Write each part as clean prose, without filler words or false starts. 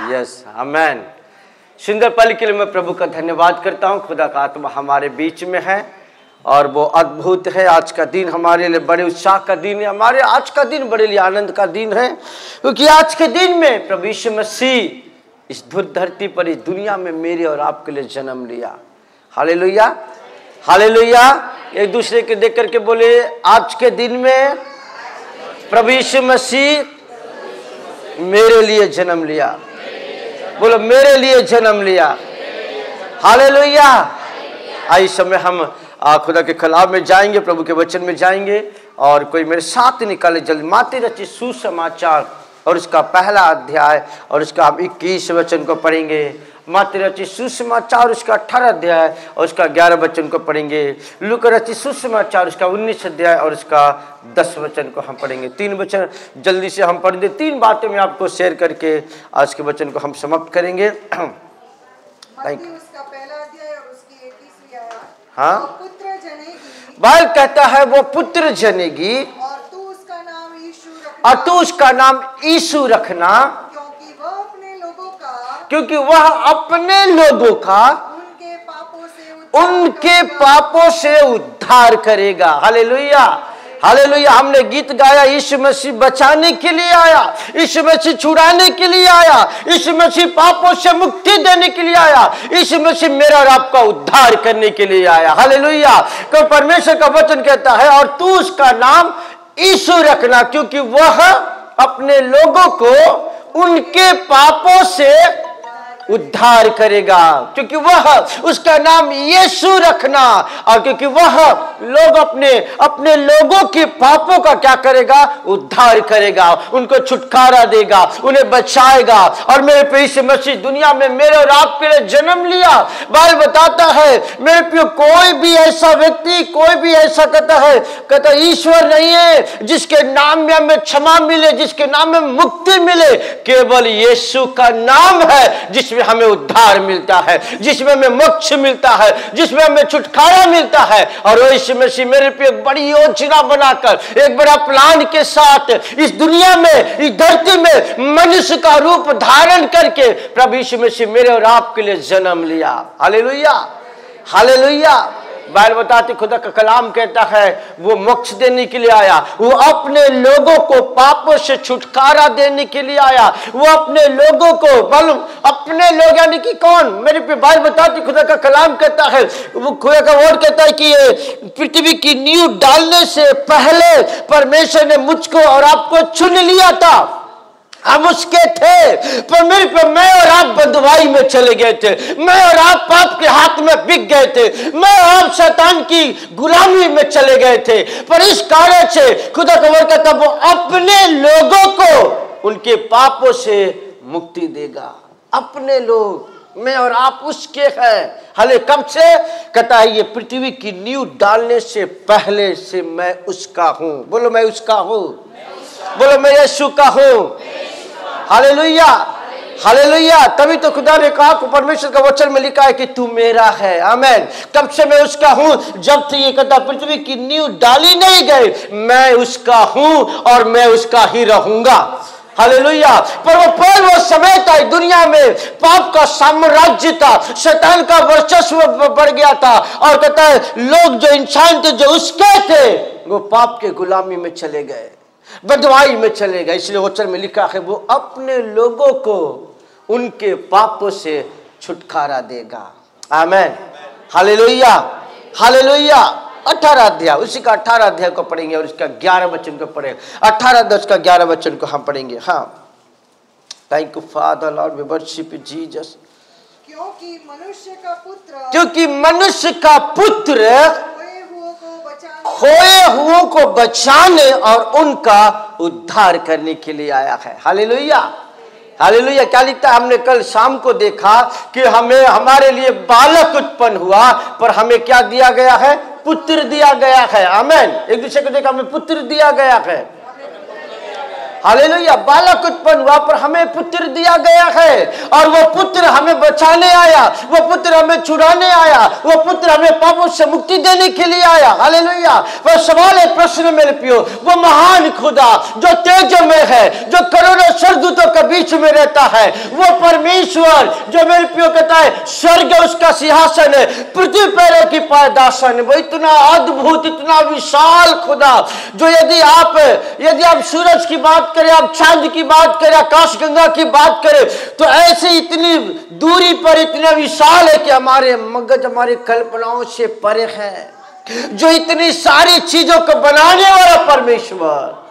Yes, आमेन। सुंदर पल के लिए मैं प्रभु का धन्यवाद करता हूँ। खुदा का आत्मा हमारे बीच में है और वो अद्भुत है। आज का दिन हमारे लिए बड़े उत्साह का दिन है। हमारे आज का दिन बड़े लिए आनंद का दिन है, क्योंकि आज के दिन में प्रभु यीशु मसीह इस धरती पर, इस दुनिया में मेरे और आपके लिए जन्म लिया। Hallelujah, hallelujah. एक दूसरे के देख करके बोले, आज के दिन में प्रभु यीशु मसीह मेरे लिए जन्म लिया। बोलो, मेरे लिए जन्म लिया। हालेलुया। इस समय हम खुदा के कलाम में जाएंगे, प्रभु के वचन में जाएंगे, और कोई मेरे साथ निकाले जल्दी। मत्ती रचित सुसमाचार और उसका पहला अध्याय और उसका 21 वचन को पढ़ेंगे। मत्ती रचित सुसमाचार उसका 18 अध्याय और उसका 11 वचन को पढ़ेंगे। लूका रचित सुसमाचार उसका 19 अध्याय और उसका 10 वचन को हम पढ़ेंगे। 3 वचन जल्दी से हम पढ़ दें। 3 बातें मैं आपको शेयर करके आज के वचन को हम समाप्त करेंगे। हाँ, बाइबल कहता है वो पुत्र जनेगी और तू उसका नाम यीशु रखना, क्योंकि वह अपने लोगों का उनके पापों से उद्धार करेगा। Hallelujah, hallelujah. हमने गीत गाया, यीशु मसीह बचाने के लिए आया, यीशु मसीह छुड़ाने के लिए आया, यीशु मसीह पापों से मुक्ति देने के लिए आया, यीशु मसीह मेरा और आपका उद्धार करने के लिए आया। हालेलुया। तो परमेश्वर का वचन कहता है, और तू उसका नाम यीशु रखना, क्योंकि वह अपने लोगों को उनके पापों से उद्धार करेगा। क्योंकि वह, उसका नाम यीशु रखना, और क्योंकि वह लोग अपने लोगों के पापों का क्या करेगा? उद्धार करेगा, उनको छुटकारा देगा, उन्हें बचाएगा। और मेरे प्रिय यीशु मसीह दुनिया में मेरे और आपके लिए जन्म लिया। बाइबल बताता है मेरे प्रिय, कोई भी ऐसा व्यक्ति, कोई भी ऐसा कहता ईश्वर नहीं है जिसके नाम में हमें क्षमा मिले, जिसके नाम में मुक्ति मिले। केवल यीशु का नाम है जिसमें हमें उद्धार मिलता है, जिसमें हमें मोक्ष मिलता है, जिसमें हमें छुटकारा मिलता है। और वो यीशु मसीह मेरे पे एक बड़ी योजना बनाकर, एक बड़ा प्लान के साथ इस दुनिया में, इस धरती में मनुष्य का रूप धारण करके प्रभु यीशु मसीह मेरे और आपके लिए जन्म लिया। Hallelujah, hallelujah. बाइबल बताती, खुदा का कलाम कहता है वो मोक्ष देने के लिए आया, वो अपने लोगों को पापों से छुटकारा देने के लिए आया। वो अपने लोगों को, मालूम अपने लोग यानी कि कौन? मेरे पे बाइबल बताती, खुदा का कलाम कहता है, वो खुदा का वर्ड कहता है कि ये पृथ्वी की नींव डालने से पहले परमेश्वर ने मुझको और आपको चुन लिया था। हम उसके थे, पर मेरे पे मैं और आप बंधुआई में चले गए थे, मैं और आप पाप के हाथ में बिक गए थे, मैं और आप शैतान की गुलामी में चले गए थे। पर इस कारण से खुदा का वचन कहता, वो अपने लोगों को उनके पापों से मुक्ति देगा। अपने लोग, मैं और आप उसके हैं। हाले कब से? कहता है ये पृथ्वी की नींव डालने से पहले से मैं उसका हूं। बोलो, मैं उसका हूं। बोलो, मैं यीशु का हूं। Hallelujah, hallelujah. तभी तो खुदा ने कहा, परमेश्वर का वचन में लिखा है कि तू मेरा है। आमेन। तब से मैं उसका हूं, जब से ये कहता पृथ्वी की नींव डाली नहीं गई, मैं उसका हूं और मैं उसका ही रहूंगा। हालेलुया। पर वो समय था, दुनिया में पाप का साम्राज्य था, शैतान का वर्चस्व बढ़ गया था, और कहता है लोग जो इंसान थे, जो उसके थे, वो पाप के गुलामी में चले गए, बदवाई में चले गए। इसलिए वचन में लिखा है वो अपने लोगों को उनके पापों से छुटकारा देगा। आमेन। Hallelujah, hallelujah. 18 अध्याय, उसी का 18 अध्याय को पढ़ेंगे और इसका 11 वचन को पढ़ेंगे। 18 का 11 वचन को हम पढ़ेंगे। हाँ, thank you Father Lord, we worship you Jesus. क्योंकि मनुष्य का पुत्र खोए हुओं को बचाने और उनका उद्धार करने के लिए आया है। Hallelujah, hallelujah. क्या लिखता है? हमने कल शाम को देखा कि हमें, हमारे लिए बालक उत्पन्न हुआ, पर हमें क्या दिया गया है? पुत्र दिया गया है। आमेन। एक दूसरे को देखा, हमें पुत्र दिया गया है। हालेलुया। बालक उत्पन्न हुआ पर हमें पुत्र दिया गया है, और वो पुत्र हमें बचाने आया, वो पुत्र हमें छुड़ाने आया, वो पुत्र हमें पापों से मुक्ति देने के लिए आया। हालेलुया। वह सवाल है, प्रश्न मेरे प्रियो, वो महान खुदा जो तेज में है, जो करोड़ों स्वर्गदूतों के बीच में रहता है, वो परमेश्वर जो मेरे प्रियो कहता है स्वर्ग उसका सिंहासन है, पृथ्वी पैरों की पायदासन है। वो इतना अद्भुत, इतना विशाल खुदा जो यदि आप सूरज की बात करें, आप चांद की बात करें, आकाशगंगा की बात करें, तो ऐसे इतनी दूरी पर इतना विशाल है कि हमारे मगज, हमारी कल्पनाओं से परे है। जो इतनी सारी चीजों को बनाने वाला परमेश्वर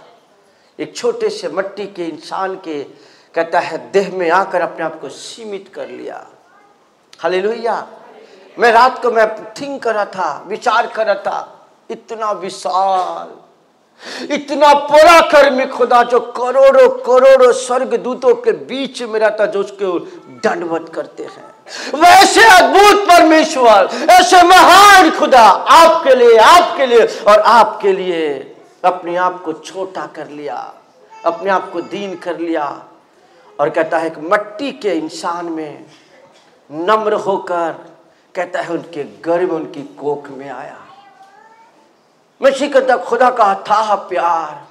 एक छोटे से मिट्टी के इंसान के कहता है देह में आकर अपने आप को सीमित कर लिया। हालेलुया। मैं रात को मैं थिंक कर रहा था, विचार कर रहा था, इतना विशाल, इतना पराक्रमी खुदा जो करोड़ों करोड़ों स्वर्गदूतों के बीच में रहता, जो उसको दंडवत करते हैं। वैसे अद्भुत परमेश्वर, ऐसे महान खुदा आपके लिए और आपके लिए अपने आप को छोटा कर लिया, अपने आप को दीन कर लिया, और कहता है कि मिट्टी के इंसान में नम्र होकर कहता है उनके गर्भ, उनकी कोख में आया। मसीह कहता खुदा का अथाह प्यार,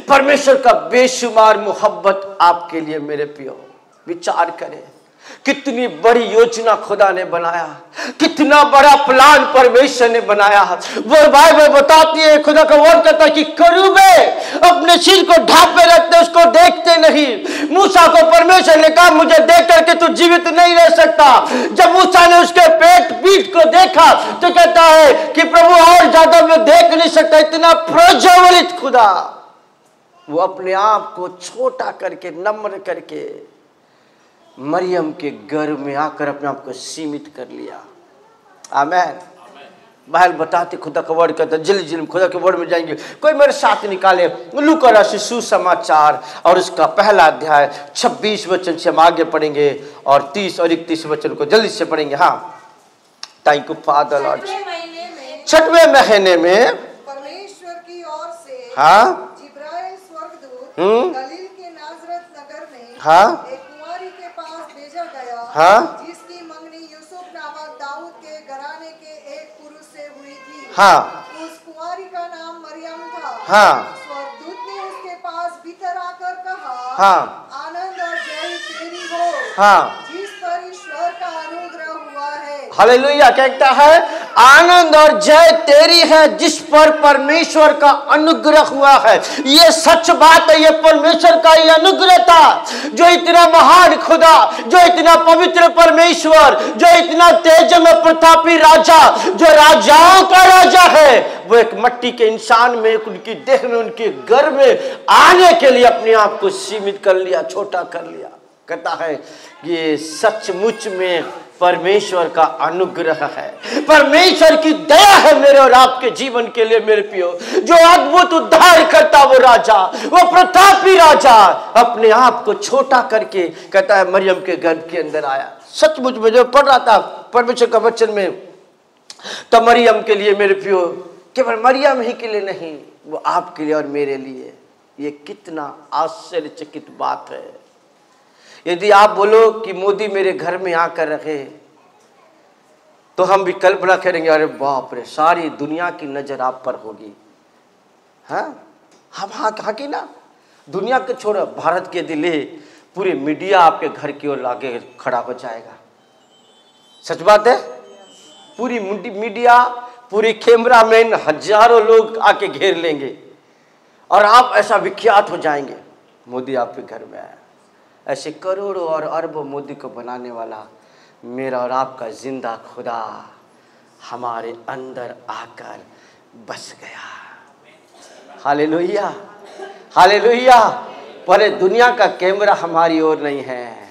परमेश्वर का बेशुमार मोहब्बत आपके लिए मेरे प्रियो। विचार करें कितनी बड़ी योजना खुदा ने बनाया, कितना बड़ा प्लान परमेश्वर ने बनाया। वो बाइबल बताती है, खुदा का वर्ड कहता है कि करूबे अपने सिर को ढांपे रखते, उसको देखते नहीं। मूसा को परमेश्वर ने कहा मुझे देख करके तू जीवित नहीं रह सकता। जब मूसा ने उसके पीठ को देखा तो कहता है कि प्रभु और ज्यादा मैं देख नहीं सकता। इतना प्रज्वलित खुदा, वो अपने आप को छोटा करके, नम्र करके मरियम के गर्भ में आकर अपने आप को सीमित कर लिया। आमेन। बाइबल बताते खुदा का वर्ड कहता है, जल्दी खुदा के वर्ड में जाएंगे। कोई मेरे साथ निकाले लूका रचित सुसमाचार और उसका पहला अध्याय 26 वचन से हम आगे पढ़ेंगे और 30 और 31 वचन को जल्दी से पढ़ेंगे। हाँ, थैंक यू फादर लॉर्ड। 6वें महीने में परमेश्वर की ओर से हाँ जिब्राइल स्वर्गदूत गलील के नाजरत नगर में हाँ हाँ, जिसकी मंगनी यूसुफ नामक दाऊद के घराने के एक पुरुष से हुई थी। हाँ, उस कुंवारी का नाम मरियम था। हाँ, स्वर्गदूत ने उसके पास भीतर आकर कहा, हाँ, आनंद और जय तेरी हो, हाँ, जिस पर ईश्वर का अनुग्रह हुआ है। हालेलुया। कहता है आनंद और जय तेरी है जिस पर परमेश्वर का अनुग्रह हुआ है। ये सच बात है, ये परमेश्वर का ही अनुग्रह था। जो इतना महान खुदा, जो इतना पवित्र परमेश्वर, जो इतना तेज में प्रतापी राजा, जो राजाओं का राजा है, वो एक मिट्टी के इंसान में, उनकी देह में, उनके घर में आने के लिए अपने आप को सीमित कर लिया, छोटा कर लिया। कहता है ये सचमुच में परमेश्वर का अनुग्रह है, परमेश्वर की दया है मेरे और आपके जीवन के लिए मेरे प्रियो। जो अद्भुत उद्धार करता वो राजा, वो प्रतापी राजा अपने आप को छोटा करके कहता है मरियम के गर्भ के अंदर आया। सचमुच में जो पढ़ रहा था परमेश्वर का वचन में, तो मरियम के लिए मेरे प्रियो, केवल मरियम ही के लिए नहीं, वो आपके लिए और मेरे लिए। ये कितना आश्चर्यचकित बात है। यदि आप बोलो कि मोदी मेरे घर में आकर रहे, तो हम भी कल्पना करेंगे अरे बाप रे, सारी दुनिया की नजर आप पर होगी। हाँ, हम हाँ की ना, दुनिया के छोड़ो, भारत के दिले पूरी मीडिया आपके घर की ओर आगे खड़ा हो जाएगा। सच बात है, पूरी मीडिया, पूरी कैमरामैन, हजारों लोग आके घेर लेंगे और आप ऐसा विख्यात हो जाएंगे, मोदी आपके घर में आया। ऐसे करोड़ों और अरबों मोदी को बनाने वाला मेरा और आपका जिंदा खुदा हमारे अंदर आकर बस गया। Hallelujah, hallelujah. पर दुनिया का कैमरा हमारी ओर नहीं है,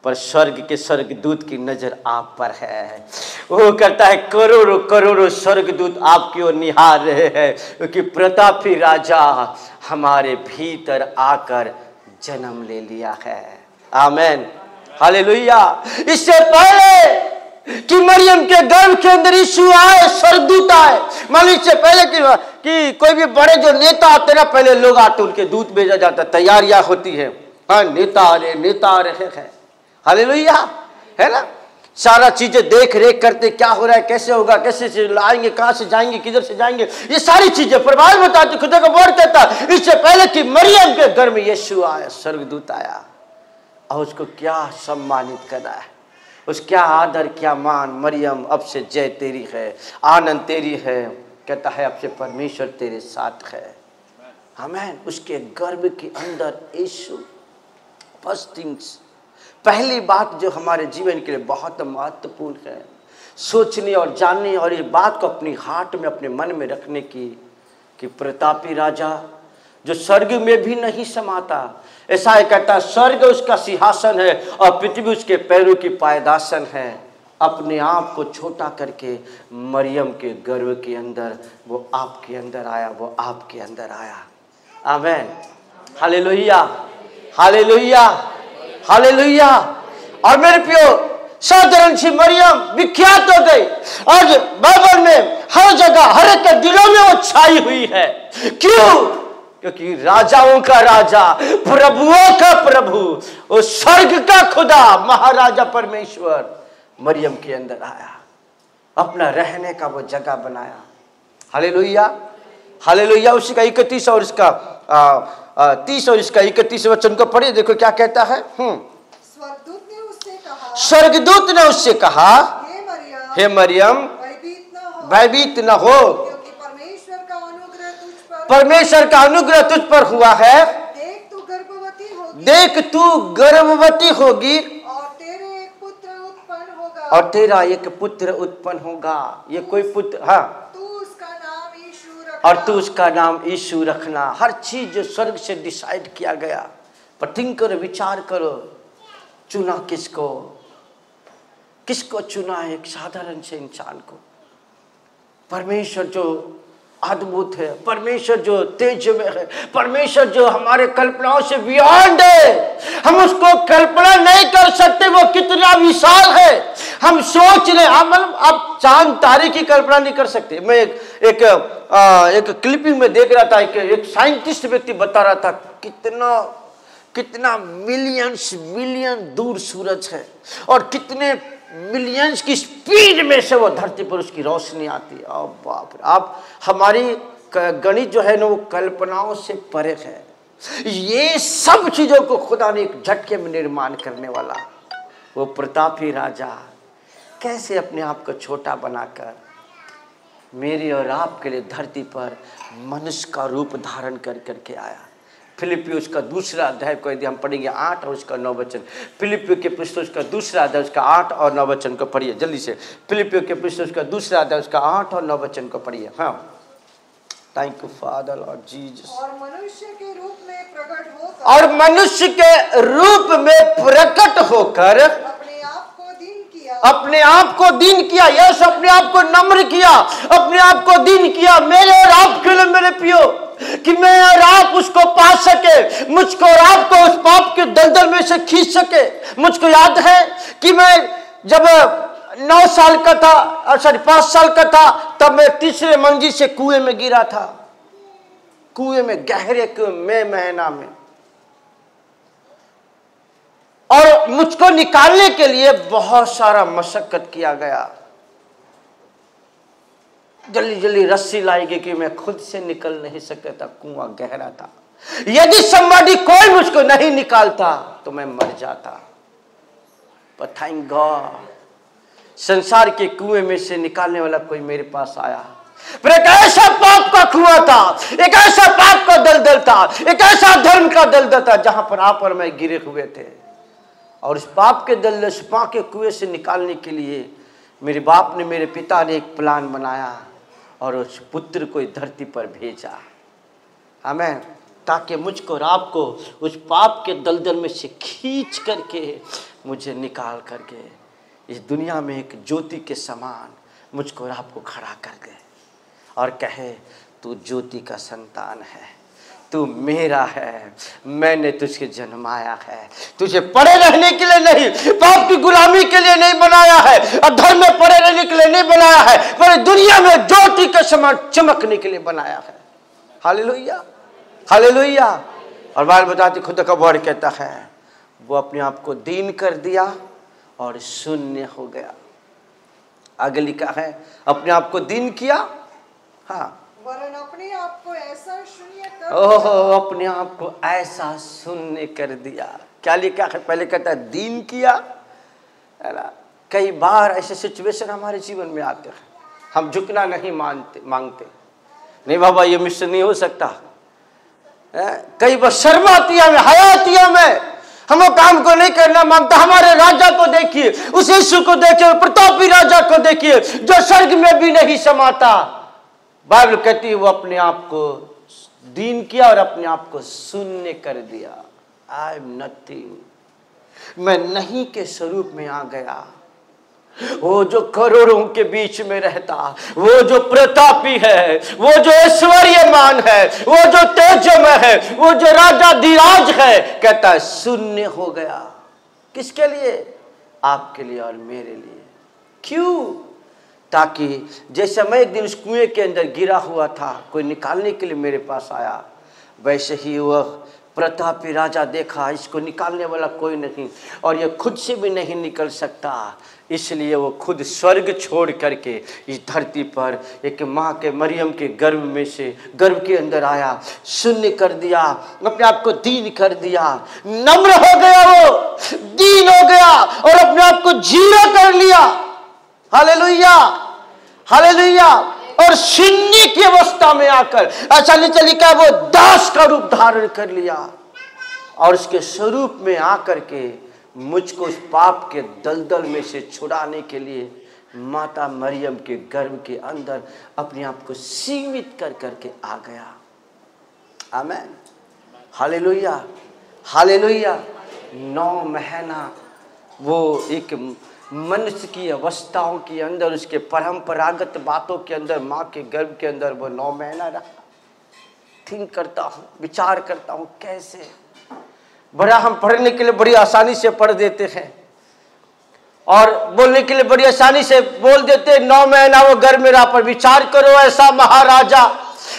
पर स्वर्ग के स्वर्गदूत की नजर आप पर है। वो कहता है करोड़ों करोड़ों स्वर्गदूत आपकी ओर निहार रहे हैं, क्योंकि प्रतापी राजा हमारे भीतर आकर जन्म ले लिया है। आमेन, हालेलुया। इससे पहले कि मरियम के गर्भ के अंदर यीशु आए, स्वर्गदूत आए, मान लीजिए पहले कि कि कोई भी बड़े जो नेता आते ना, पहले लोग आते उनके दूत भेजा जाता, तैयारियां होती है, हाँ नेता आ रहे हैं, हालेलुया, है ना। सारा चीजें देख रेख करते, क्या हो रहा है, कैसे होगा, कैसे से आएंगे, कहां से जाएंगे, किधर से जाएंगे, ये सारी चीजें प्रभाव बताते। खुदा का वर्ड कहता इससे पहले कि मरियम के घर में यीशु आया, स्वर्गदूत आया और उसको क्या सम्मानित करना है, उस क्या आदर, क्या मान। मरियम अब से जय तेरी है, आनंद तेरी है, कहता है अब से परमेश्वर तेरे साथ है, आमीन। उसके गर्भ के अंदर यीशु। फर्स्ट थिंग्स, पहली बात जो हमारे जीवन के लिए बहुत महत्वपूर्ण है, सोचने और जानने और इस बात को अपनी हार्ट में, अपने मन में रखने की, कि प्रतापी राजा जो स्वर्ग में भी नहीं समाता, ऐसा है कहता, स्वर्ग उसका सिंहासन है और पृथ्वी उसके पैरों की पायदासन है, अपने आप को छोटा करके मरियम के गर्भ के अंदर वो आपके अंदर आया, वो आपके अंदर आया, आमीन, हालेलुया, हालेलुया, हालेलुया। और मेरे प्रियो, साधारण सी मरियम विख्यात हो गई, आज बाइबल में हर जगह, हर एक के दिलों में वो छाई हुई है। क्यों? क्योंकि राजाओं का राजा, प्रभुओं का प्रभु, वो स्वर्ग का खुदा, महाराजा परमेश्वर मरियम के अंदर आया, अपना रहने का वो जगह बनाया, हालेलुया, हालेलुया। उसी का 31 और इसका 30 और इसका 31 वचन को पढ़िए, देखो क्या कहता है। स्वर्गदूत ने उससे कहा, हे मरियम, भयभीत न हो, क्योंकि परमेश्वर का अनुग्रह तुझ पर हुआ है। देख तू गर्भवती होगी और तेरा एक पुत्र उत्पन्न होगा। ये कोई पुत्र, हाँ, और तू उसका नाम यीशु रखना। हर चीज जो स्वर्ग से डिसाइड किया गया, पर थिंक करो, विचार करो, चुना किसको, किसको चुना है? एक साधारण से इंसान को। परमेश्वर जो अद्भुत है, परमेश्वर जो तेज में है, परमेश्वर जो हमारे कल्पनाओं से बियॉन्ड है, हम उसको कल्पना नहीं कर सकते, वो कितना विशाल है। हम सोच रहे, आप चांद तारे की कल्पना नहीं कर सकते। मैं एक क्लिपिंग में देख रहा था, एक साइंटिस्ट व्यक्ति बता रहा था कितना मिलियन दूर सूरज है और कितने मिलियंस की स्पीड में से वो धरती पर उसकी रोशनी आती है। अब बाप रे, आप हमारी गणित जो है ना, वो कल्पनाओं से परे है। ये सब चीजों को खुदा ने एक झटके में निर्माण करने वाला वो प्रतापी राजा कैसे अपने आप को छोटा बनाकर मेरे और आपके लिए धरती पर मनुष्य का रूप धारण करके आया। फिलिपियों उसका दूसरा अध्याय को यदि हम पढ़ेंगे 8 और उसका 9 वचन, फिलिपियों के पुस्तक उसका दूसरा अध्याय उसका 8 और 9 वचन को पढ़िए जल्दी से। फिलिपियों के पुस्तक उसका दूसरा अध्याय उसका 8 और 9 वचन को पढ़िए। हाँ, thank you Father Lord Jesus. और मनुष्य के रूप में प्रकट होकर, और मनुष्य के रूप में प्रकट होकर अपने आप को दीन किया। यस, अपने आप को नम्र किया, अपने आप को दीन किया मेरे और आपके लिए, मेरे प्रियो, कि मैं और आप उसको पा सके, मुझको और आपको उस पाप के दलदल में से खींच सके। मुझको याद है कि मैं जब 9 साल का था, सॉरी 5 साल का था, तब मैं तीसरे मंजिल से कुएं में गिरा था, कुएं में, गहरे कुएं में, महीना में। और मुझको निकालने के लिए बहुत सारा मशक्कत किया गया, जल्दी रस्सी लाई गई कि मैं खुद से निकल नहीं सकता था, कुआं गहरा था। यदि somebody कोई मुझको नहीं निकालता तो मैं मर जाता। पर थैंक गॉड संसार के कुएं में से निकालने वाला कोई मेरे पास आया। पर एक ऐसा पाप का कुआं था, एक ऐसा पाप का दलदल था, एक ऐसा धर्म का दलदल था जहां पर आप और मैं गिरे हुए थे। और उस पाप के दलदल से, पाप के कुएं से निकालने के लिए मेरे बाप ने, मेरे पिता ने एक प्लान बनाया और उस पुत्र को धरती पर भेजा, आमीन, ताकि मुझको और आपको उस पाप के दलदल में से खींच करके मुझे निकाल करके इस दुनिया में एक ज्योति के समान मुझको और आपको खड़ा कर दे और कहे तू ज्योति का संतान है, तू मेरा है, मैंने तुझे जन्माया है, तुझे पड़े रहने के लिए नहीं, पाप की गुलामी के लिए नहीं बनाया है, अधर्म में पड़े रहने के लिए नहीं बनाया है, पर दुनिया में ज्योति के समान चमकने के लिए बनाया है। Hallelujah, hallelujah. और बाइबल बताती, खुद का वर्ड कहता है वो अपने आप को दीन कर दिया और शून्य हो गया। आगे लिखा है अपने आप को दीन किया, हाँ, वरन अपने आप को ऐसा शून्य कर ओहो, अपने आप को ऐसा शून्य कर दिया। क्या लिखा है? पहले कहता है दीन किया, है ना। कई बार ऐसे सिचुएशन हमारे जीवन में आते हैं, हम झुकना नहीं मांगते, नहीं बाबा ये मिशन नहीं हो सकता। कई बार शर्म आती है हमें, हया आती है हमें, हम वो काम को नहीं करना मांगता। हमारे राजा को देखिए, उस यीशु को देखिए, प्रतापी राजा को देखिए जो स्वर्ग में भी नहीं समाता। बाइबल कहती है वो अपने आप को दीन किया और अपने आप को शून्य कर दिया। आई एम नथिंग, मैं नहीं के स्वरूप में आ गया। वो जो करोड़ों के बीच में रहता, वो जो प्रतापी है, वो जो ऐश्वर्यमान है, वो जो तेजमय है, वो जो राजा धीराज है, कहता है शून्य हो गया। किसके लिए? आपके लिए और मेरे लिए। क्यों? ताकि जैसे मैं एक दिन उस कुएं के अंदर गिरा हुआ था, कोई निकालने के लिए मेरे पास आया, वैसे ही वह प्रतापी राजा देखा इसको निकालने वाला कोई नहीं और ये खुद से भी नहीं निकल सकता, इसलिए वो खुद स्वर्ग छोड़ करके इस धरती पर एक माँ के मरियम के गर्भ में से गर्भ के अंदर आया, शून्य कर दिया, अपने आप को दीन कर दिया, नम्र हो गया, वो दीन हो गया और अपने आप को जीरो कर लिया। Hallelujah, hallelujah. और शून्य की अवस्था में आकर ऐसा नीचे लिखा है वो दास का रूप धारण कर लिया और उसके स्वरूप में आकर के मुझको उस पाप के दलदल में से छुड़ाने के लिए माता मरियम के गर्भ के अंदर अपने आप को सीमित कर करके आ गया। आमीन, हालेलुया, हालेलुया। 9 महीना वो एक मनुष्य की अवस्थाओं के अंदर, उसके परंपरागत बातों के अंदर, माँ के गर्भ के अंदर वो 9 महीना रहा। थिंक करता हूँ, विचार करता हूँ कैसे बड़ा हम पढ़ने के लिए बड़ी आसानी से पढ़ देते हैं और बोलने के लिए बड़ी आसानी से बोल देते हैं। 9 महीना वो गर्भ में रहा, पर विचार करो ऐसा महाराजा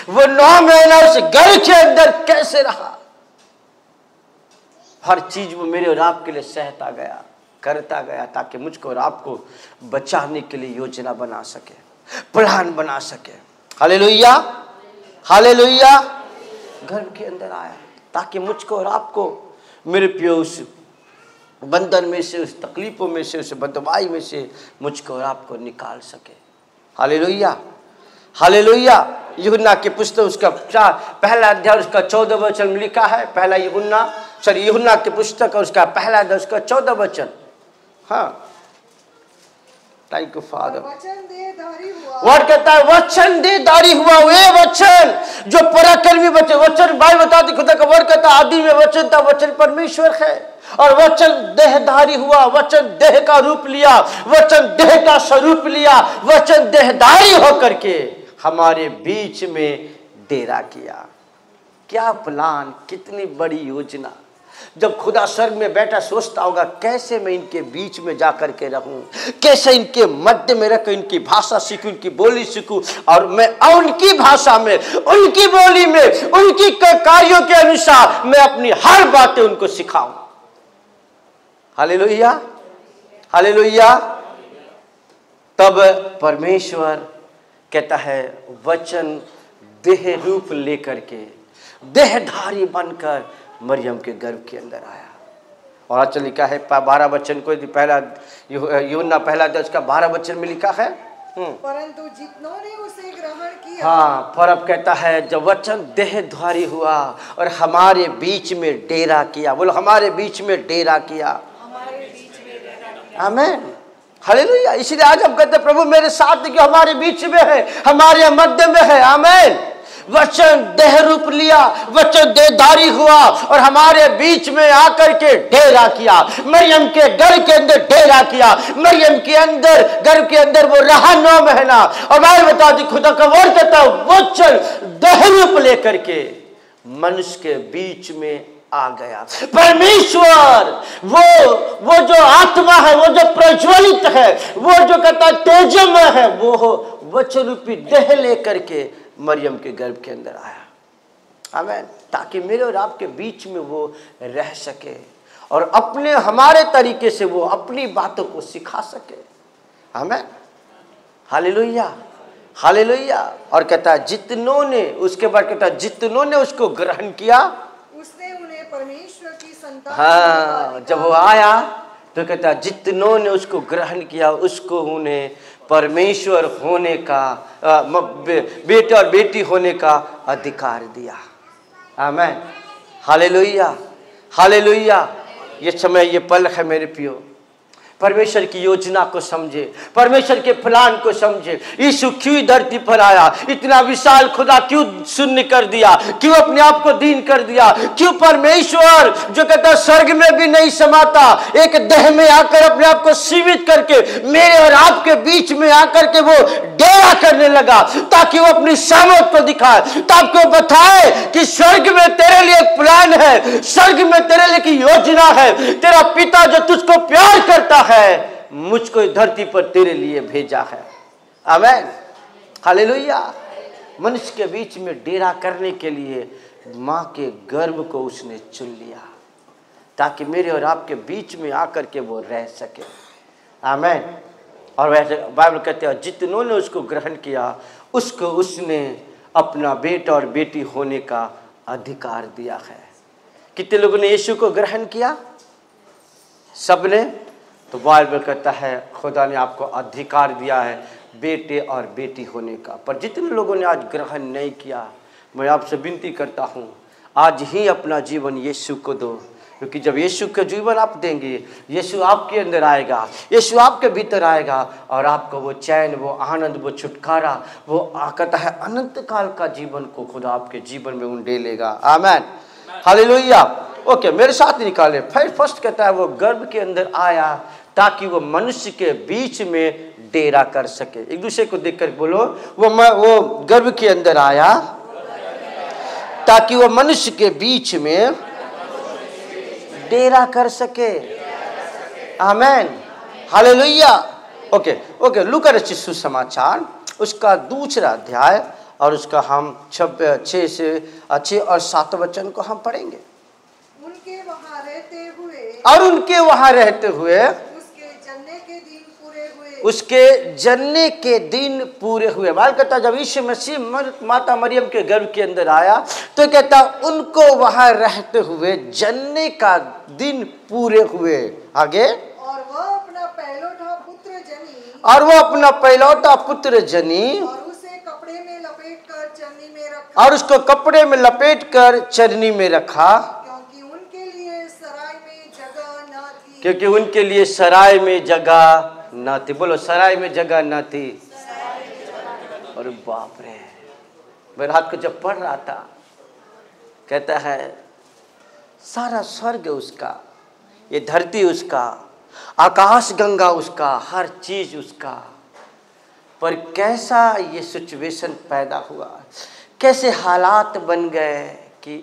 वो 9 महीना उस गर्भ के अंदर कैसे रहा। हर चीज वो मेरे और आपके लिए सहता गया, करता गया, ताकि मुझको और आपको बचाने के लिए योजना बना सके, प्लान बना सके। Hallelujah, hallelujah. गर्भ के अंदर आया ताकि मुझको और आपको, मेरे प्रियो, उस बंधन में से, उस तकलीफों में से, उस बदवाई में से मुझको और आपको निकाल सके। Hallelujah, hallelujah. यूहन्ना की पुस्तक उसका पहला अध्याय उसका 14 वचन में लिखा है। पहला यूहन्ना की पुस्तक और उसका पहला अध्याय उसका 14 वचन। हाँ, थैंक यू फादर। वर्ड कहता है वचन देहधारी हुआ, वे वचन जो पराक्रमी वचन, वचन बाइबल बताती खुदा का वर्ड कहता है आदि में वचन था, वचन परमेश्वर है और वचन देहधारी हुआ, वचन देह का रूप लिया, वचन देह का स्वरूप लिया, वचन देहधारी होकर के हमारे बीच में डेरा किया। क्या प्लान, कितनी बड़ी योजना। जब खुदा स्वर्ग में बैठा सोचता होगा कैसे मैं इनके बीच में जाकर के रहूं, कैसे इनके मध्य में रखूं, इनकी भाषा सीखूं, इनकी बोली सीखूं और मैं उनकी भाषा में, उनकी बोली में, उनकी कार्यों के अनुसार मैं अपनी हर बातें उनको सिखाऊं। Hallelujah, hallelujah. तब परमेश्वर कहता है वचन देह रूप लेकर के देहधारी बनकर मरियम के गर्भ के अंदर आया। और अच्छा लिखा है 12 वचन को, पहला यूहन्ना पहला अध्याय का 12 वचन में लिखा है परंतु जितनों ने उसे ग्रहण किया। हाँ, पर अब कहता है जब वचन देहधारी हुआ और हमारे बीच में डेरा किया। बोलो हमारे बीच में डेरा किया। आमीन, हालेलुया। इसलिए आज हम कहते हैं प्रभु मेरे साथ कि हमारे बीच में है, हमारे मध्य में है। आमीन। वचन देह रूप लिया, वचन देहधारी हुआ और हमारे बीच में आकर के डेरा किया। मरियम के गर्भ के अंदर डेरा किया। मरियम के अंदर, गर्भ के अंदर वो रहा 9 महीना। और मैं बता दी खुदा का वर्ड कहता है वचन देह रूप लेकर के मनुष्य के बीच में आ गया। परमेश्वर वो जो आत्मा है, वो जो प्रज्वलित है, वो जो कहता तेजमय है, वो वचन रूपी देह लेकर के मरियम के गर्भ के अंदर आया। आमीन। ताकि मेरे और आपके बीच में वो रह सके और अपने हमारे तरीके से वो अपनी बातों को सिखा सके। आमीन। Hallelujah, hallelujah. और कहता है जितनों ने, उसके बाद कहता है जितनों ने उसको ग्रहण किया, उसने उन्हें परमेश्वर की संतान हाँ, जब वो आया तो कहता है जितनों ने उसको ग्रहण किया, उसको उन्हें परमेश्वर होने का, बेटे और बेटी होने का अधिकार दिया। आमीन। Hallelujah, hallelujah. ये समय, ये पल है मेरे प्रियो, परमेश्वर की योजना को समझे, परमेश्वर के प्लान को समझे। यीशु क्यों धरती पर आया, इतना विशाल खुदा क्यों शून्य कर दिया, क्यों अपने आप को दीन कर दिया, क्यों परमेश्वर जो कहता स्वर्ग में भी नहीं समाता, एक देह में आकर अपने आप को सीमित करके मेरे और आपके बीच में आकर के वो डेरा करने लगा, ताकि वो अपनी सामर्थ को दिखाए, ताकि वो बताए कि स्वर्ग में तेरे लिए एक प्लान है, स्वर्ग में तेरे लिए की योजना है, तेरा पिता जो तुझको प्यार करता है मुझको धरती पर तेरे लिए भेजा है। आमीन। हालेलुया। मनुष्य के बीच में डेरा करने के लिए मां के गर्भ को उसने चुन लिया, ताकि मेरे और आपके बीच में आकर के वो रह सके। आमीन। और वैसे बाइबल कहते हैं जितनों ने उसको ग्रहण किया, उसको उसने अपना बेटा और बेटी होने का अधिकार दिया है। कितने लोगों ने यीशु को ग्रहण किया? सबने। तो बाइबल कहता है खुदा ने आपको अधिकार दिया है बेटे और बेटी होने का। पर जितने लोगों ने आज ग्रहण नहीं किया, मैं आपसे विनती करता हूँ आज ही अपना जीवन यीशु को दो, क्योंकि जब यीशु का जीवन आप देंगे, यीशु आपके अंदर आएगा, यीशु आपके भीतर आएगा और आपको वो चैन, वो आनंद, वो छुटकारा, वो कहता है अनंत काल का जीवन को खुदा आपके जीवन में उंडे लेगा। आमीन। हालेलुया। ओके, मेरे साथ निकाले। फर्स्ट कहता है वो गर्भ के अंदर आया ताकि वो मनुष्य के बीच में डेरा कर सके। एक दूसरे को देखकर बोलो, वो गर्भ के अंदर आया ताकि वो मनुष्य के बीच में डेरा कर सके। आमीन। हालेलुया। ओके, लूका रचित सुसमाचार उसका दूसरा अध्याय और उसका हम 6 और 7 वचन को हम पढ़ेंगे। उनके वहां रहते हुए, और उनके वहां रहते हुए उसके जन्ने के दिन पूरे हुए। माल कहता जब यीशु मसीह माता मरियम के गर्भ के अंदर आया तो कहता उनको वहां रहते हुए जन्ने का दिन पूरे हुए। आगे, और वह अपना पहलौठा पुत्र जनी, और वो अपना पहलौठा पुत्र जनी और उसे कपड़े में लपेट कर चरनी में रखा, और उसको कपड़े में लपेट कर चरनी में रखा, क्योंकि उनके लिए सराय में जगह न थी। क्योंकि उनके लिए सराय में जगह न थी। बोलो, सराय में जगह न थी। और बाप रे, मैं रात को जब पढ़ रहा था, कहता है सारा स्वर्ग उसका, ये धरती उसका, आकाश गंगा उसका, हर चीज उसका। पर कैसा ये सिचुएशन पैदा हुआ, कैसे हालात बन गए कि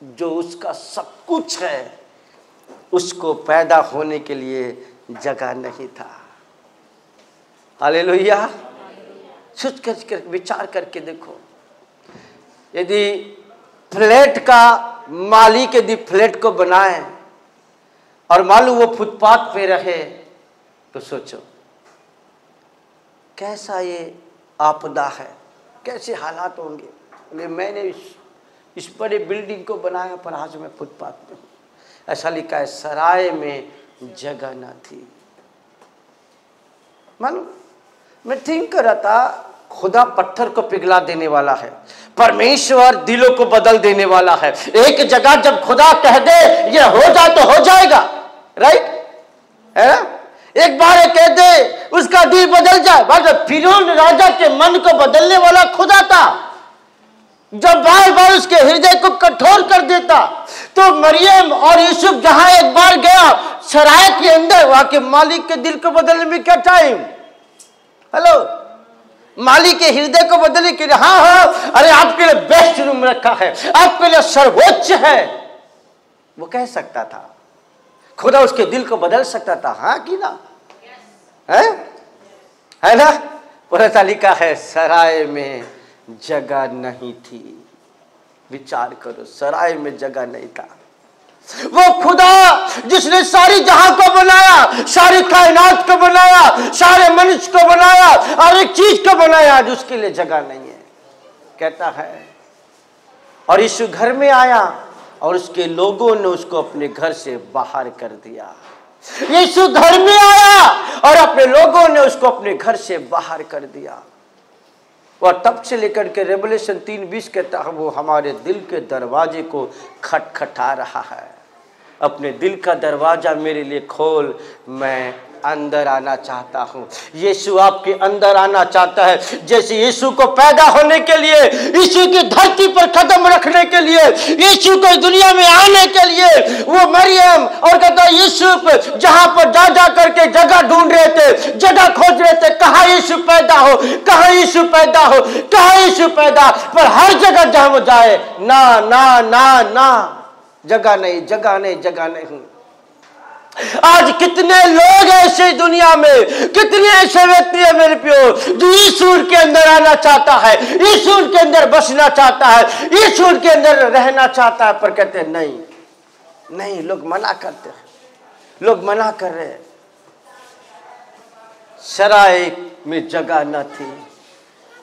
जो उसका सब कुछ है उसको पैदा होने के लिए जगह नहीं था। हालेलुया। सोच कर विचार करके देखो, यदि फ्लैट का मालिक यदि फ्लैट को बनाए और मालूम वो फुटपाथ पे रहे तो सोचो कैसा ये आपदा है, कैसे हालात होंगे। बोले मैंने इस बड़े बिल्डिंग को बनाया पर आज मैं फुटपाथ पे हूँ। ऐसा लिखा है सराय में जगह न थी। मालूम, मैं थिंक कर रहा था खुदा पत्थर को पिघला देने वाला है, परमेश्वर दिलों को बदल देने वाला है। एक जगह जब खुदा कह दे ये हो जाए तो हो जाएगा, राइट है? एक बार कह दे उसका दिल बदल जाए। फिरौन राजा के मन को बदलने वाला खुदा था, जब बार बार उसके हृदय को कठोर कर देता। तो मरियम और यूसुफ जहां एक बार गया सराय के अंदर, वहां के मालिक के दिल को बदलने में क्या टाइम। हेलो, माली के हृदय को बदलने के लिए, हाँ हाँ अरे आपके लिए बेस्ट रूम रखा है, आपके लिए सर्वोच्च है, वो कह सकता था। खुदा उसके दिल को बदल सकता था, हाँ कि ना, है ना। पुराना लिखा है सराय में जगह नहीं थी। विचार करो, सराय में जगह नहीं था। वो खुदा जिसने सारी जहां को बनाया, सारी कायनात को बनाया, सारे मनुष्य को बनाया, हर एक चीज को बनाया, आज उसके लिए जगह नहीं है, कहता है। और यीशु घर में आया और उसके लोगों ने उसको अपने घर से बाहर कर दिया। यीशु घर में आया और अपने लोगों ने उसको अपने घर से बाहर कर दिया। और तब से लेकर के रेवलेशन 3:20 कहता है वो हमारे दिल के दरवाजे को खटखटा रहा है। अपने दिल का दरवाजा मेरे लिए खोल, मैं अंदर आना चाहता हूँ। यीशु आपके अंदर आना चाहता है। जैसे यीशु को पैदा होने के लिए, यीशु की धरती पर कदम रखने के लिए, यीशु को दुनिया में आने के लिए वो मरियम और कहता यीशु जहां पर जा जा करके जगह ढूंढ रहे थे, जगह खोज रहे थे, कहाँ यीशु पैदा हो, कहाँ यीशु पैदा हो, कहाँ यीशु पैदा, पर हर जगह जहां वो जाए ना ना ना ना, जगह नहीं, जगह नहीं, जगह नहीं। आज कितने लोग ऐसे दुनिया में, कितने ऐसे व्यक्ति है मेरे प्यो, जो ईश्वर के अंदर आना चाहता है, ईश्वर के अंदर बसना चाहता है, ईश्वर के अंदर रहना चाहता है, पर कहते हैं नहीं नहीं, लोग मना करते हैं, लोग मना कर रहे हैं। सराय में जगह न थी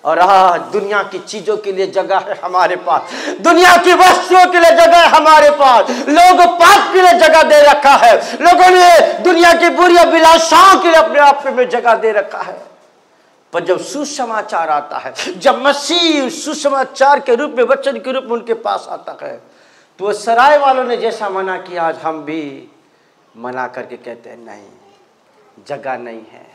और आज दुनिया की चीजों के लिए जगह है हमारे पास, दुनिया की वस्तुओं के लिए जगह है हमारे पास। लोग पाप के लिए जगह दे रखा है, लोगों ने दुनिया की बुरी अभिलाषाओं के लिए अपने आप में जगह दे रखा है। पर जब सुसमाचार आता है, जब मसीह सुसमाचार के रूप में, वचन के रूप में उनके पास आता है, तो सराय वालों ने जैसा मना किया, आज हम भी मना करके कहते हैं नहीं, जगह नहीं है।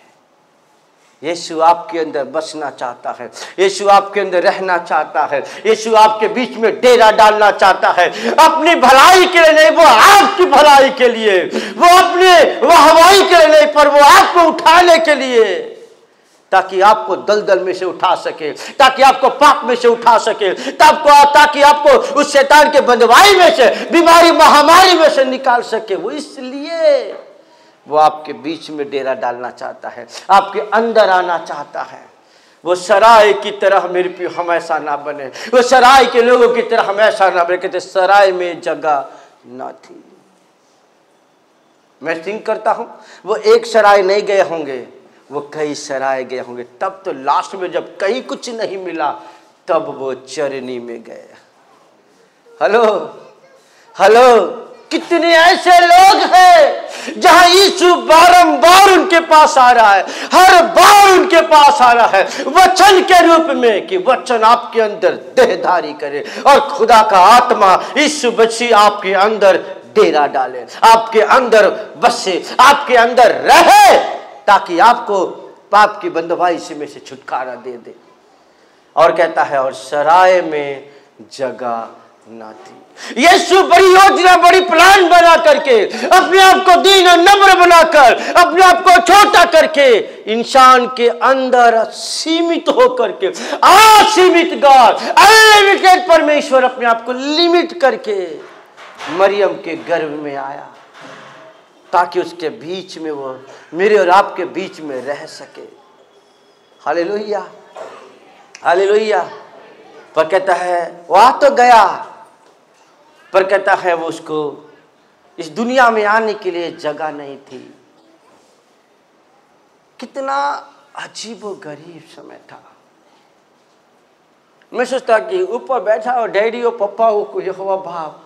यीशु आपके अंदर बसना चाहता है, यीशु आपके अंदर रहना चाहता है, यीशु आपके बीच में डेरा डालना चाहता है, अपनी भलाई के लिए नहीं, वो आपकी भलाई के लिए, वो अपने वाहवाही के लिए नहीं, पर वो आपको उठाने के लिए, ताकि आपको दलदल में से उठा सके, ताकि आपको पाप में से उठा सके, ताकि आपको उस शैतान के बंधुआई में से, बीमारी महामारी में से निकाल सके। वो इसलिए वो आपके बीच में डेरा डालना चाहता है, आपके अंदर आना चाहता है। वो सराय की तरह मेरे पे हमेशा ना बने, वो सराय के लोगों की तरह हमेशा ना बने। कहते सराय में जगह ना थी। मैं थिंक करता हूं वो एक सराय नहीं गए होंगे, वो कई सराय गए होंगे। तब तो लास्ट में जब कहीं कुछ नहीं मिला, तब वो चरनी में गए। हेलो हेलो, कितने ऐसे लोग हैं जहां यीशु बारंबार उनके पास आ रहा है, हर बार उनके पास आ रहा है वचन के रूप में, कि वचन आपके अंदर देहधारी करे और खुदा का आत्मा यीशु मसीह आपके अंदर डेरा डाले, आपके अंदर बसे, आपके अंदर रहे, ताकि आपको पाप की बंधुआई से में से छुटकारा दे दे। और कहता है और सराय में जगह ना थी। यीशु बड़ी योजना, बड़ी प्लान बना करके, अपने आप को दीन और नम्र बनाकर, अपने आप को छोटा करके, इंसान के अंदर सीमित होकर के, असीमित गॉड, अनलिमिटेड परमेश्वर अपने आप को लिमिट करके मरियम के गर्भ में आया, ताकि उसके बीच में वो मेरे और आपके बीच में रह सके। Hallelujah hallelujah. पर कहता है वहां तो गया, पर कहता है वो उसको इस दुनिया में आने के लिए जगह नहीं थी। कितना अजीब और गरीब समय था। मैं सोचता कि ऊपर बैठा और डैडी और पप्पा को यहोवा बाप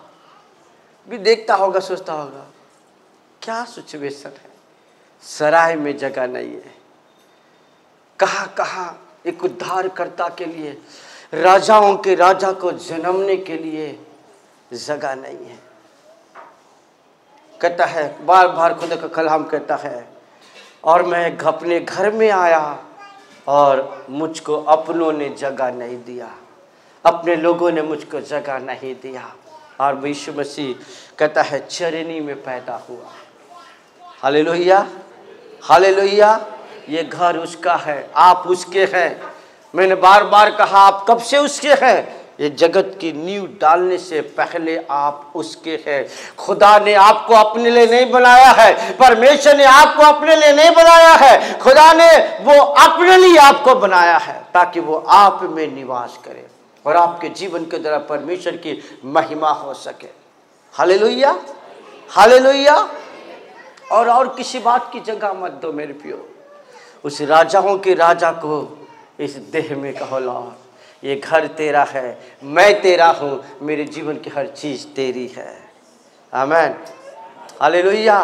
भी देखता होगा, सोचता होगा क्या सिचुएशन है। सराय में जगह नहीं है। कहाँ कहाँ एक उद्धारकर्ता के लिए, राजाओं के राजा को जन्मने के लिए जगह नहीं है। कहता है बार बार खुदा का कलाम कहता है और मैं अपने घर में आया और मुझको अपनों ने जगह नहीं दिया, अपने लोगों ने मुझको जगह नहीं दिया। और यीशु मसीह कहता है चरनी में पैदा हुआ। Hallelujah hallelujah. ये घर उसका है, आप उसके हैं। मैंने बार बार कहा, आप कब से उसके हैं? ये जगत की नींव डालने से पहले आप उसके हैं। खुदा ने आपको अपने लिए नहीं बनाया है, परमेश्वर ने आपको अपने लिए नहीं बनाया है, खुदा ने वो अपने लिए आपको बनाया है ताकि वो आप में निवास करे और आपके जीवन के द्वारा परमेश्वर की महिमा हो सके। Hallelujah, hallelujah. और किसी बात की जगह मत दो मेरे प्रियो। उस राजाओं के राजा को इस देह में कहो, लॉर्ड ये घर तेरा है, मैं तेरा हूँ, मेरे जीवन की हर चीज तेरी है। आमीन, हालेलुया।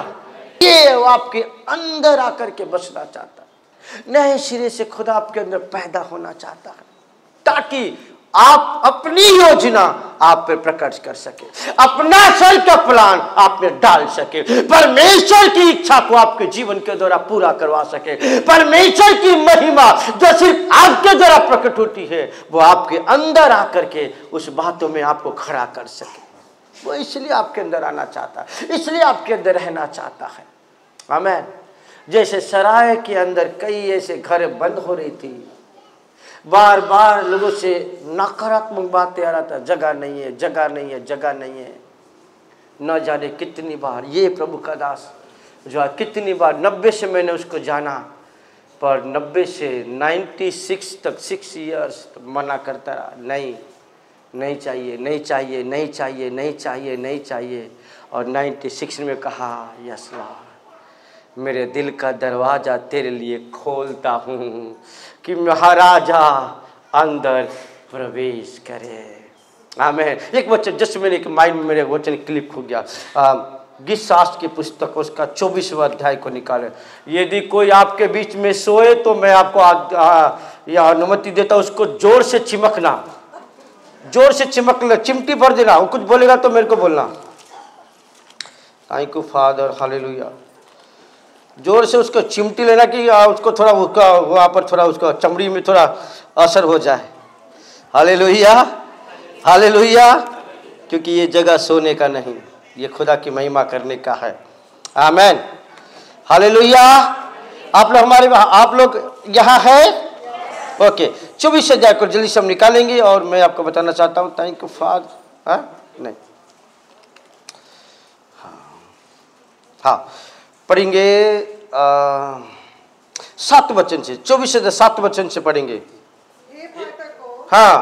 ये वो आपके अंदर आकर के बसना चाहता है, नए सिरे से खुदा आपके अंदर पैदा होना चाहता है ताकि आप अपनी योजना आप पे प्रकट कर सके, अपना स्वर्ग का प्लान आप में डाल सके, परमेश्वर की इच्छा को आपके जीवन के द्वारा पूरा करवा सके, परमेश्वर की महिमा जो सिर्फ आपके द्वारा प्रकट होती है वो आपके अंदर आकर के उस बातों में आपको खड़ा कर सके। वो इसलिए आपके अंदर आना चाहता है, इसलिए आपके अंदर रहना चाहता है। आमीन। जैसे सराय के अंदर कई ऐसे घर बंद हो रही थी, बार बार लोगों से नकारात्मक बातें आ रहा था, जगह नहीं है, जगह नहीं है, जगह नहीं है। न जाने कितनी बार ये प्रभु का दास जो कितनी बार 90 से मैंने उसको जाना, पर 90 से 96 तक 6 इयर्स मना करता रहा, नहीं चाहिए, नहीं चाहिए, नहीं चाहिए, नहीं चाहिए, नहीं चाहिए। और 96 में कहा, यस लॉर्ड, मेरे दिल का दरवाज़ा तेरे लिए खोलता हूँ कि महाराजा अंदर प्रवेश करे। आमीन। एक वचन जस्ट मेरे एक माइंड में मेरे वचन क्लिक हो गया। गीत शास्त्र की पुस्तक उसका 24वां अध्याय को निकाले। यदि कोई आपके बीच में सोए तो मैं आपको यह अनुमति देता हूँ, उसको जोर से चिमकना, जोर से चिमकना, चिमटी भर देना। वो कुछ बोलेगा तो मेरे को बोलना। Thank you father, hallelujah. जोर से उसको चिमटी लेना कि उसको थोड़ा उसका वहाँ पर थोड़ा उसका चमड़ी में थोड़ा असर हो जाए। Hallelujah, hallelujah. क्योंकि ये जगह सोने का नहीं, ये खुदा की महिमा करने का है। आमीन, हालेलुया। आप लोग यहाँ है? ओके, 24 अध्याय को जल्दी से हम निकालेंगे और मैं आपको बताना चाहता हूँ। Thank you father. नहीं, हाँ पढ़ेंगे 7 वचन से, 24 से 7 वचन से पढ़ेंगे। हाँ,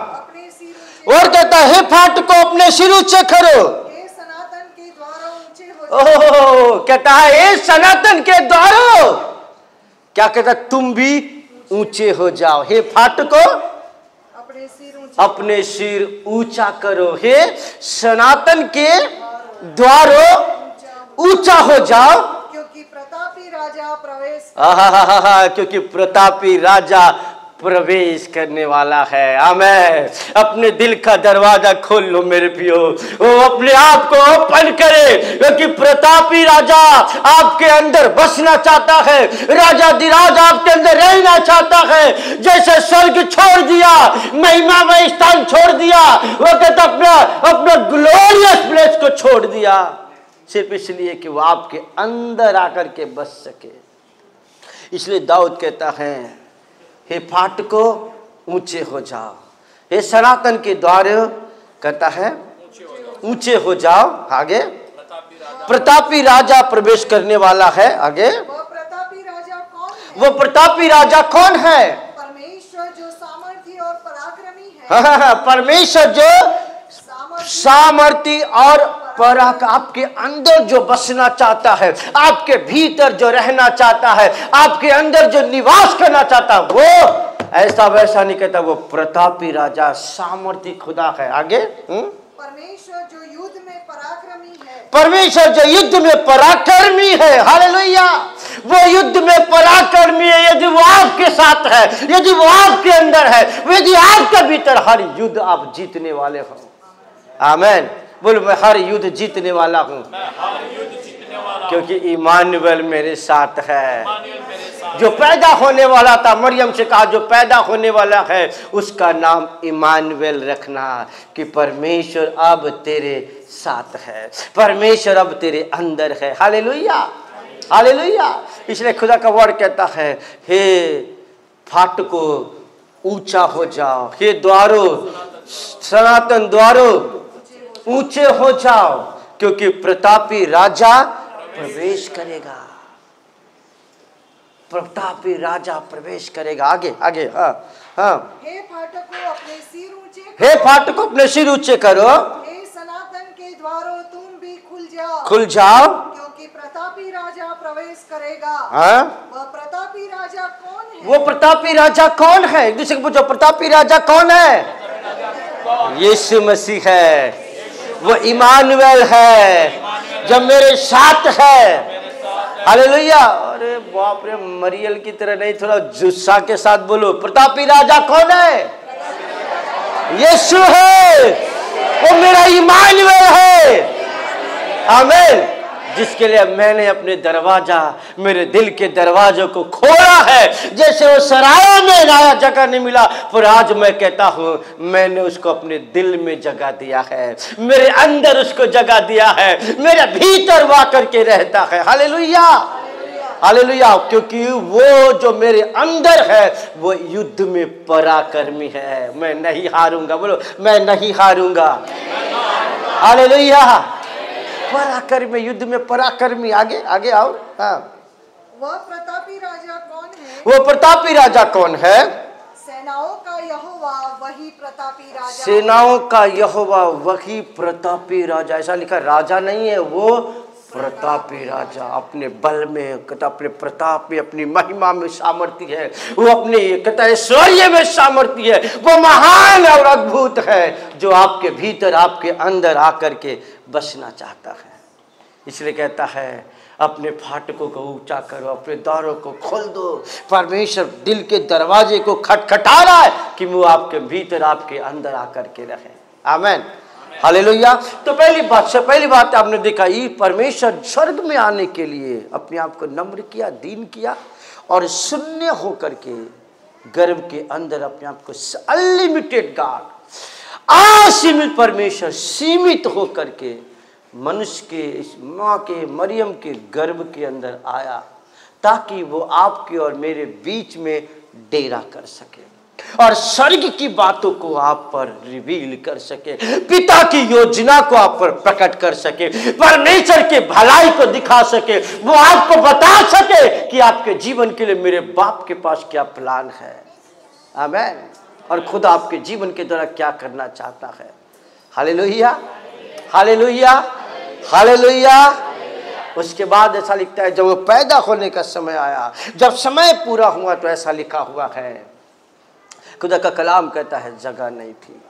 और कहता है, हे फाटकों अपने सिर ऊंचे करो, हे सनातन के द्वारों ऊंचे हो जाओ। कहता है, हे सनातन के द्वारों, क्या कहता, तुम भी ऊंचे हो जाओ। हे फाटकों अपने सिर ऊंचा करो, हे सनातन के द्वारों ऊंचा हो जाओ, क्योंकि प्रतापी राजा प्रवेश क्योंकि प्रतापी राजा प्रवेश करने वाला है। आमीन। अपने दिल का दरवाजा खोल लो मेरे प्रियो, वो अपने आप को ओपन करे, क्योंकि प्रतापी राजा आपके अंदर बसना चाहता है, राजा दिराज आपके अंदर रहना चाहता है। जैसे स्वर्ग छोड़ दिया, महिमा में स्थान छोड़ दिया, वो कहता अपना ग्लोरियस प्लेस को छोड़ दिया, सिर्फ इसलिए कि वो आपके अंदर आकर के बस सके। इसलिए दाऊद कहता है, हे फाटकों ऊंचे हो जाओ, हे सनातन के द्वार कहता है ऊंचे हो जाओ। आगे, प्रतापी राजा प्रवेश करने वाला है। आगे, वो प्रतापी राजा कौन है? वो प्रतापी राजा कौन है? परमेश्वर जो सामर्थी और पराक्रमी है। परमेश्वर जो सामर्थी और पराक्रमी, आपके अंदर जो बसना चाहता है, आपके भीतर जो रहना चाहता है, आपके अंदर जो निवास करना चाहता है, वो ऐसा वैसा नहीं कहता, वो प्रतापी राजा सामर्थी खुदा है। आगे, परमेश्वर जो युद्ध में पराक्रमी है। परमेश्वर जो युद्ध में पराक्रमी है। हालेलुया। वो युद्ध में पराक्रमी है। यदि वो आपके साथ है, यदि वो आपके अंदर है, यदि आपके भीतर, हर युद्ध आप जीतने वाले हो। आमीन। बोलो, मैं हर युद्ध जीतने वाला हूँ, क्योंकि इमानुएल मेरे साथ है। जो पैदा होने वाला था, मरियम से कहा जो पैदा होने वाला है उसका नाम इमानुएल रखना, कि परमेश्वर अब तेरे साथ है, परमेश्वर अब तेरे अंदर है। Hallelujah, hallelujah. इसलिए खुदा का वर्ड कहता है, हे फाटकों ऊंचा हो जाओ, हे द्वारों, सनातन द्वारों ऊंचे हो जाओ, क्योंकि प्रतापी राजा प्रवेश करेगा। प्रतापी राजा प्रवेश करेगा। आगे आगे, हाँ हाँ। हे फाटकों अपने सिर ऊंचे करो, हे फाटकों अपने सिर ऊंचे करो, हे सनातन के द्वारों तुम भी खुल जाओ, खुल जाओ, क्योंकि प्रतापी राजा प्रवेश करेगा। हाँ। वह प्रतापी राजा कौन है? वो प्रतापी राजा कौन है? एक दूसरे को पूछो, प्रतापी राजा कौन है? यीशु मसीह है। वो इमानुएल है, जब मेरे साथ है। हालेलुया। अरे बाप रे, मरियल की तरह नहीं, थोड़ा जुस्सा के साथ बोलो, प्रतापी राजा कौन है? यीशु है, वो मेरा इमानुएल है। आमीन। जिसके लिए मैंने अपने दरवाजा, मेरे दिल के दरवाजों को खोला है। जैसे वो सराय में नया जगह नहीं मिला, पर आज मैं कहता हूं मैंने उसको अपने दिल में जगह दिया है, मेरे अंदर उसको जगह दिया है, मेरे भीतर वो आकर के रहता है। Hallelujah, hallelujah. क्योंकि वो जो मेरे अंदर है वो युद्ध में पराक्रमी है। मैं नहीं हारूंगा। बोलो, मैं नहीं हारूंगा। हालेलुया। पराक्रमी, युद्ध में पराक्रमी। आगे आगे आओ। हाँ। वह प्रतापी राजा कौन है? वो प्रतापी राजा कौन है? सेनाओं का यहोवा वही प्रतापी राजा। सेनाओं का यहोवा वही प्रतापी राजा। ऐसा लिखा, राजा नहीं है, वो प्रतापी राजा। अपने बल में, अपने प्रताप में, अपनी महिमा में सामर्थ्य है। वो अपने ऐश्वर्य में सामर्थ्य है। वो महान और अद्भुत है, जो आपके भीतर, आपके अंदर आकर के बसना चाहता है। इसलिए कहता है, अपने फाटकों को ऊंचा करो, अपने द्वारों को खोल दो। परमेश्वर दिल के दरवाजे को खटखटा रहा है कि वो आपके भीतर, आपके अंदर आकर के रहे। आमीन, हालेलुया। तो पहली बात आपने देखा, ये परमेश्वर स्वर्ग में आने के लिए अपने आप को नम्र किया, दीन किया, और शून्य होकर के गर्भ के अंदर अपने आप को, अनलिमिटेड गॉड, असीमित परमेश्वर, सीमित होकर के मनुष्य के, इस माँ के, मरियम के गर्भ के अंदर आया, ताकि वो आपके और मेरे बीच में डेरा कर सके और स्वर्ग की बातों को आप पर रिवील कर सके, पिता की योजना को आप पर प्रकट कर सके, परमेश्वर के भलाई को दिखा सके, वो आपको बता सके कि आपके जीवन के लिए मेरे बाप के पास क्या प्लान है। आमीन। और खुद आपके जीवन के द्वारा क्या करना चाहता है। Hallelujah, hallelujah, hallelujah. उसके बाद ऐसा लिखता है, जब वो पैदा होने का समय आया, जब समय पूरा हुआ, तो ऐसा लिखा हुआ है, खुदा का कलाम कहता है, जगह नहीं थी,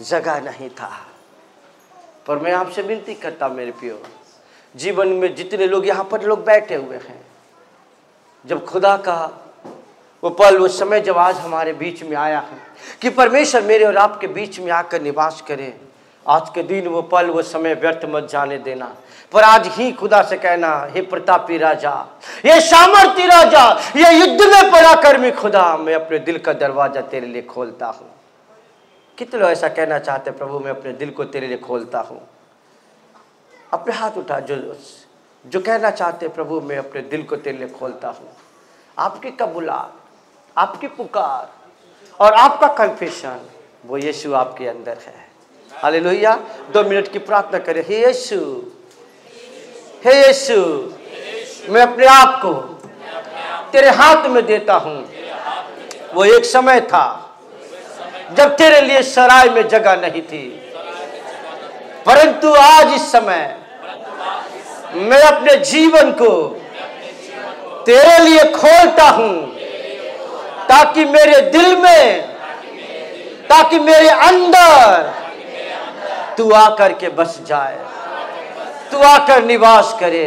जगह नहीं था। पर मैं आपसे विनती करता मेरे प्रियो, जीवन में जितने लोग यहाँ पर लोग बैठे हुए हैं, जब खुदा का वो पल, वो समय जब आज हमारे बीच में आया है कि परमेश्वर मेरे और आपके बीच में आकर निवास करे, आज के दिन वो पल, वो समय व्यर्थ मत जाने देना। पर आज ही खुदा से कहना, हे प्रतापी राजा, ये सामर्थी राजा, ये युद्ध में पराक्रमी खुदा, मैं अपने दिल का दरवाजा तेरे लिए खोलता हूँ। कितने लोग ऐसा कहना चाहते, प्रभु मैं अपने दिल को तेरे लिए खोलता हूँ? अपने हाथ उठा जो कहना चाहते, प्रभु मैं अपने दिल को तेरे लिए खोलता हूँ। आपकी कबूलात, आपकी पुकार और आपका कन्फेशन, वो यीशु आपके अंदर है। हालेलुया। 2 मिनट की प्रार्थना करें। हे यीशु, हे यीशु, मैं अपने आप को तेरे हाथ में देता हूँ। वो एक समय था जब तेरे लिए सराय में जगह नहीं थी, परंतु आज इस समय मैं अपने जीवन को तेरे लिए खोलता हूँ, ताकि मेरे दिल में, ताकि मेरे अंदर तू आकर के बस जाए, तू आकर निवास करे,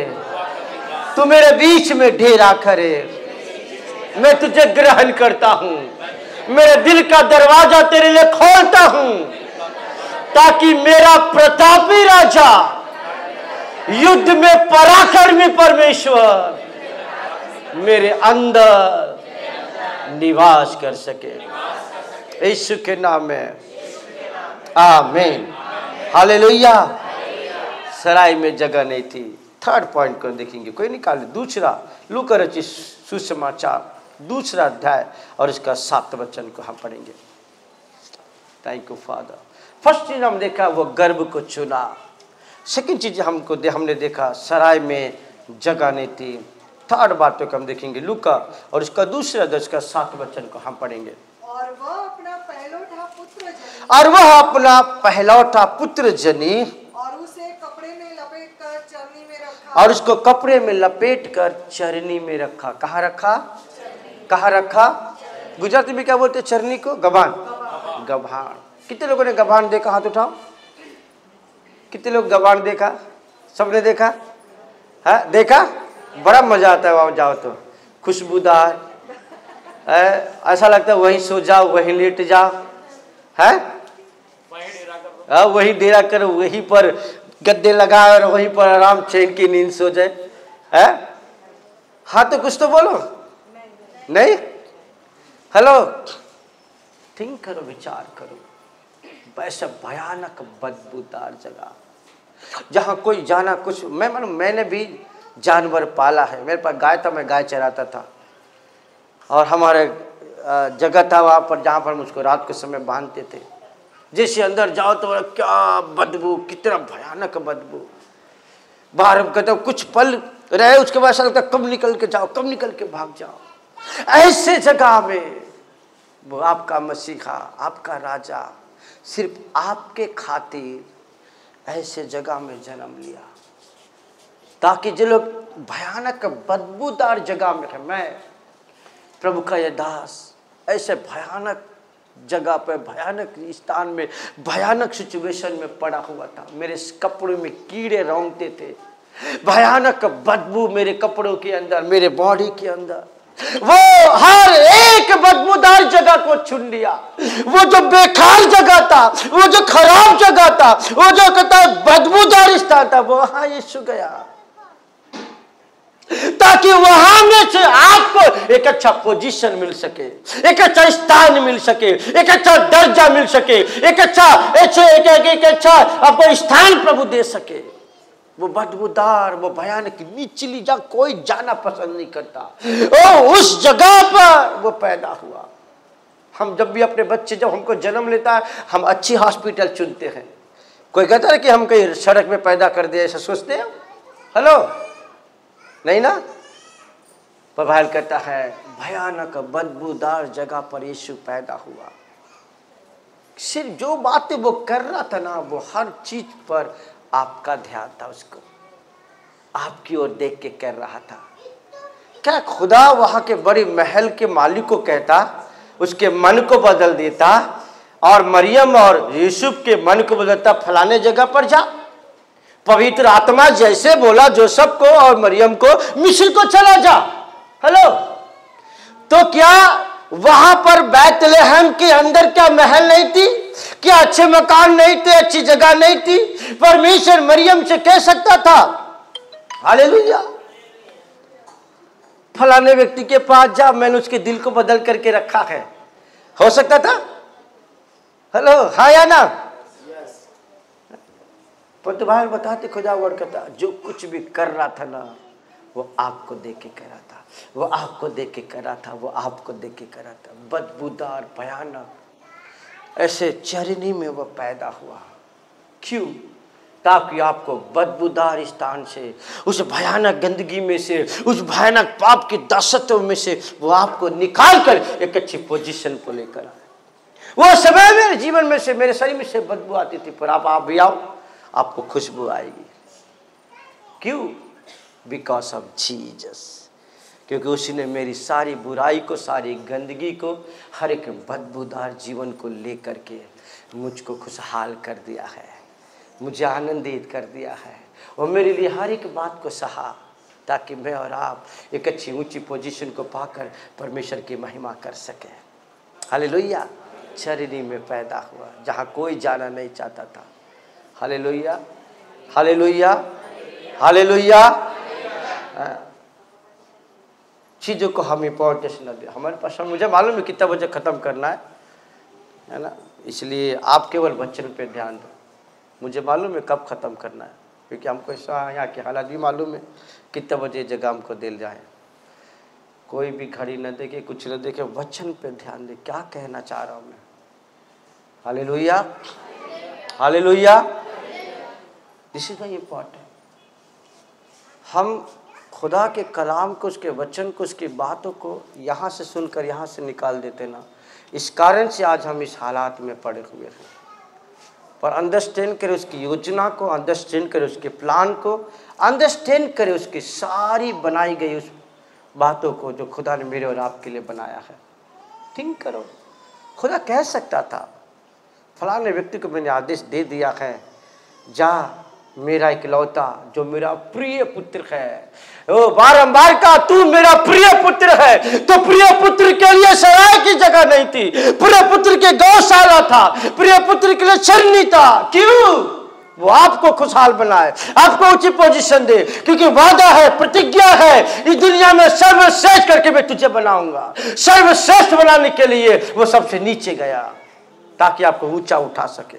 तू मेरे बीच में डेरा करे। मैं तुझे ग्रहण करता हूँ, मेरे दिल का दरवाजा तेरे लिए खोलता हूँ, ताकि मेरा प्रतापी राजा, युद्ध में पराक्रमी परमेश्वर मेरे अंदर निवास कर सके। यीशु के नाम में आमीन, हालेलुया। सराय में जगह नहीं थी। 3rd पॉइंट को देखेंगे, कोई निकाले। दूसरा, लूका रचित सुसमाचार 2 अध्याय और इसका 7 वचन को हम पढ़ेंगे। Thank you father. फर्स्ट चीज हम देखा वो गर्भ को चुना। सेकंड चीज हमने देखा सराय में जगह नहीं थी। थर्ड बात को हम देखेंगे लूका और इसका 2 अध्याय का 7 वचन को हम पढ़ेंगे। और वह अपना पहलौठा पुत्र जनी और उसे कपड़े में लपेट कर चरनी में रखा। और उसको कपड़े में लपेट कर चरनी में रखा। कहाँ रखा? कहाँ रखा? गुजराती में क्या बोलते चरनी को? गभान। गभान। कितने लोगों ने गभान देखा? हाथ उठाओ। कितने लोग गभान देखा? सबने देखा है? देखा? बड़ा मजा आता है वहां जाओ तो। खुशबूदार ऐसा लगता है वहीं सो जाओ, वहीं लेट जाओ, है वहीं डेरा करो, वहीं पर गद्दे लगा और वहीं पर आराम चैन की नींद सो जाए। है हाँ तो कुछ तो बोलो। नहीं? हेलो, थिंक करो, विचार करो। वैसे भयानक बदबूदार जगह जहाँ कोई जाना कुछ। मैंने भी जानवर पाला है। मेरे पास गाय था, मैं गाय चराता था और हमारे जगह था वहाँ पर जहाँ पर मुझको रात के समय बांधते थे। जैसे अंदर जाओ तो क्या बदबू, कितना भयानक बदबू। बाहर हम कहते कुछ पल रहे, उसके बाद ऐसा लगता कब निकल के जाओ, कब निकल के भाग जाओ। ऐसे जगह में वो आपका मसीहा, आपका राजा सिर्फ आपके खातिर ऐसे जगह में जन्म लिया ताकि जो लोग भयानक बदबूदार जगह में है। मैं प्रभु का यह दास ऐसे भयानक जगह पे, भयानक स्थान में, भयानक सिचुएशन में पड़ा हुआ था। मेरे कपड़ों में कीड़े रेंगते थे, भयानक बदबू मेरे कपड़ों के अंदर, मेरे बॉडी के अंदर। वो हर एक बदबूदार जगह को चुन लिया। वो जो बेकार जगह था, वो जो खराब जगह था, वो जो कहता बदबूदार स्थान था, वो वहां यीशु गया ताकि वहां में से आपको एक अच्छा पोजीशन मिल सके, एक अच्छा स्थान मिल सके, एक अच्छा दर्जा मिल सके, एक अच्छा आपको स्थान प्रभु दे सके। वो बदबूदार, वो भयानक निचली जगह कोई जाना पसंद नहीं करता। ओ उस जगह पर वो पैदा हुआ। हम जब भी अपने बच्चे जब हमको जन्म लेता है, हम अच्छी हॉस्पिटल चुनते हैं। कोई कहता है कि हम कहीं सड़क में पैदा कर दिया, ऐसा सोचते हैं? हेलो, नहीं ना? पर बाइबल कहता है भयानक बदबूदार जगह पर यीशु पैदा हुआ। सिर्फ जो बातें वो कर रहा था ना, वो हर चीज पर आपका ध्यान था, उसको आपकी ओर देख के कर रहा था। क्या खुदा वहां के बड़े महल के मालिक को कहता, उसके मन को बदल देता और मरियम और यूसुफ के मन को बदलता, फलाने जगह पर जा। पवित्र आत्मा जैसे बोला जोसेफ को और मरियम को, मिस्र को चला जा। हेलो, तो क्या वहां पर बैतलहम के अंदर क्या महल नहीं थी? क्या अच्छे मकान नहीं थे? अच्छी जगह नहीं थी? परमेश्वर मरियम से कह सकता था हालेलुया फलाने व्यक्ति के पास जा, मैंने उसके दिल को बदल करके रखा है। हो सकता था? हेलो, हाँ या ना? पर तो बाहर बताते खुदा वर्ड करता, जो कुछ भी कर रहा था ना, वो आपको देख के कर रहा था, वो आपको देख के कर रहा था, वो आपको देख के कर रहा था। बदबूदार, भयानक, ऐसे चरनी में वो पैदा हुआ। क्यों? ताकि आपको बदबूदार स्थान से, उस भयानक गंदगी में से, उस भयानक पाप की दासत्व में से वो आपको निकाल कर एक अच्छी पोजीशन को लेकर आए। वो समय मेरे जीवन में से, मेरे शरीर में से बदबू आती थी, पर आप भी आओ, आपको खुशबू आएगी। क्यों? Because of Jesus. क्योंकि उसने मेरी सारी बुराई को, सारी गंदगी को, हर एक बदबूदार जीवन को लेकर के मुझको खुशहाल कर दिया है, मुझे आनंदित कर दिया है। और मेरे लिए हर एक बात को सहा ताकि मैं और आप एक अच्छी ऊंची पोजीशन को पाकर परमेश्वर की महिमा कर सके। हालेलुया। चरनी में पैदा हुआ जहाँ कोई जाना नहीं चाहता था। Hallelujah, hallelujah, hallelujah. चीज़ों को हम इम्पोर्टेंस न दें। हमारे पास मुझे मालूम है कितना बजे ख़त्म करना है ना, इसलिए आप केवल वचन पे ध्यान दो। मुझे मालूम है कब ख़त्म करना है, क्योंकि हमको ऐसा यहाँ के हालात भी मालूम है कितना बजे जगह हमको दिल जाए। कोई भी घड़ी न देखे, कुछ न देखे, वचन पे ध्यान दे। क्या कहना चाह रहा हूँ मैं? Hallelujah, hallelujah. This is very important. हम खुदा के कलाम को, उसके वचन को, उसकी बातों को यहाँ से सुनकर यहाँ से निकाल देते ना। इस कारण से आज हम इस हालात में पड़े हुए हैं। पर अंडरस्टैंड करें उसकी योजना को, अंडरस्टैंड करें उसके प्लान को, अंडरस्टैंड करें उसकी सारी बनाई गई उस बातों को जो खुदा ने मेरे और आपके लिए बनाया है। थिंक करो। खुदा कह सकता था फलाने व्यक्ति को मैंने आदेश दे दिया है, जा मेरा इकलौता जो मेरा प्रिय पुत्र है, ओ बारंबार का तू मेरा प्रिय पुत्र है। तो प्रिय पुत्र के लिए सराय की जगह नहीं थी, प्रिय पुत्र के गौशाला था, प्रिय पुत्र के लिए चरनी था। क्यों? वो आपको खुशहाल बनाए, आपको ऊंची पोजीशन दे, क्योंकि वादा है, प्रतिज्ञा है, इस दुनिया में सर्वश्रेष्ठ करके मैं तुझे बनाऊंगा। सर्वश्रेष्ठ बनाने के लिए वो सबसे नीचे गया ताकि आपको ऊंचा उठा सके,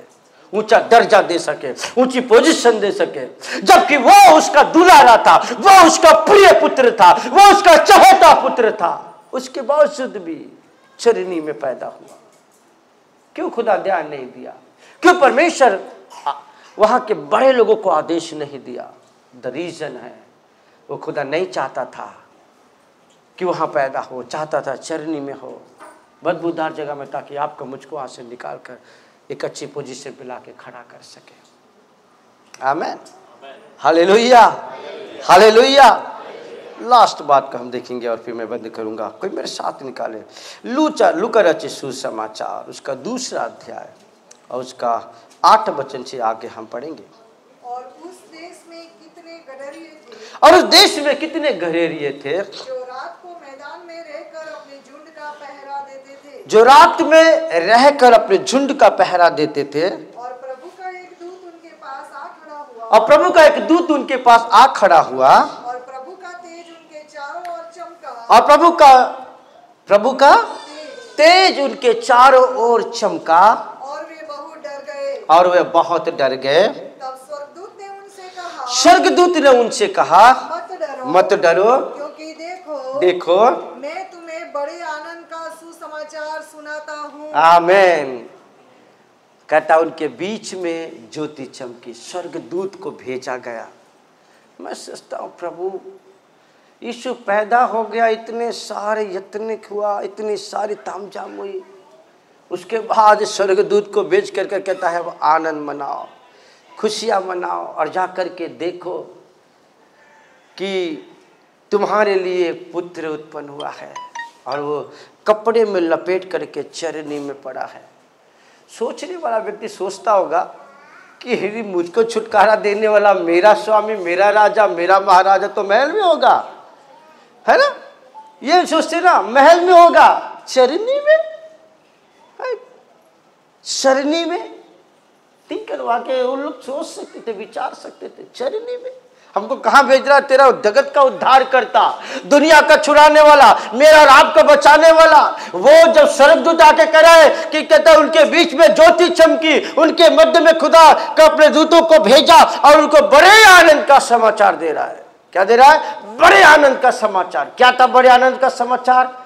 ऊंचा दर्जा दे सके, ऊंची पोजीशन दे सके। जबकि वो उसका दुलारा था, वो उसका प्रिय पुत्र था, वो उसका चहेता पुत्र था, उसके बावजूद भी चरनी में पैदा हुआ। क्यों खुदा ध्यान नहीं दिया? क्यों परमेश्वर वहां के बड़े लोगों को आदेश नहीं दिया? द रीजन है वो खुदा नहीं चाहता था कि वहां पैदा हो, चाहता था चरनी में हो, बदबूदार जगह में, ताकि आपको मुझको वहां से निकाल कर एक अच्छी पोजीशन पे लाके खड़ा कर सके। आमीन, हालेलुया, हालेलुया। लास्ट बात को हम देखेंगे और फिर मैं बंद करूंगा। कोई मेरे साथ निकाले लूका रचित सुसमाचार, उसका 2 अध्याय और उसका 8 वचन से आगे हम पढ़ेंगे। और उस देश में कितने गडरिये थे, और उस देश में कितने गडरिये थे जो रात को मैदान में रहकर अपने झुंड का पहरा देते थे, जो रात में रहकर अपने झुंड का पहरा देते थे। और प्रभु का एक दूत उनके पास आ खड़ा हुआ, और प्रभु का एक दूत उनके पास आ खड़ा हुआ, और प्रभु का तेज उनके चारों ओर चमका, और प्रभु का तेज उनके चारों ओर चमका, और वे बहुत डर गए। और वे बहुत डर गए। तब स्वर्गदूत ने उनसे कहा, स्वर्गदूत ने उनसे कहा, मत डरो, क्योंकि देखो मैं तुम्हें बड़े आनंद का सुसमाचार सुनाता हूँ। आमीन। कहता उनके बीच में ज्योति चमकी, स्वर्गदूत को भेजा गया। मैं सोचता हूँ प्रभु यीशु पैदा हो गया, इतने सारे यत्न हुआ, इतनी सारी तामझाम हुई, उसके बाद स्वर्गदूत को भेज करके कहता है वो आनंद मनाओ, खुशियाँ मनाओ, और जा कर के देखो कि तुम्हारे लिए पुत्र उत्पन्न हुआ है, और वो कपड़े में लपेट करके चरनी में पड़ा है। सोचने वाला व्यक्ति सोचता होगा कि यदि मुझको छुटकारा देने वाला मेरा स्वामी, मेरा राजा, मेरा महाराजा तो महल में होगा, है ना? ये सोचते ना, महल में होगा, चरनी में, चरनी में। ठीक करवा के उन लोग सोच सकते थे, विचार सकते थे, चरनी में हमको कहाँ भेज रहा? तेरा जगत का उद्धार करता, दुनिया का छुड़ाने वाला, मेरा और आपको बचाने वाला। वो जब स्वर्गदूत आके कराए कि कहता उनके बीच में ज्योति चमकी, उनके मध्य में खुदा का अपने दूतों को भेजा और उनको बड़े आनंद का समाचार दे रहा है। क्या दे रहा है? बड़े आनंद का समाचार। क्या था बड़े आनंद का समाचार?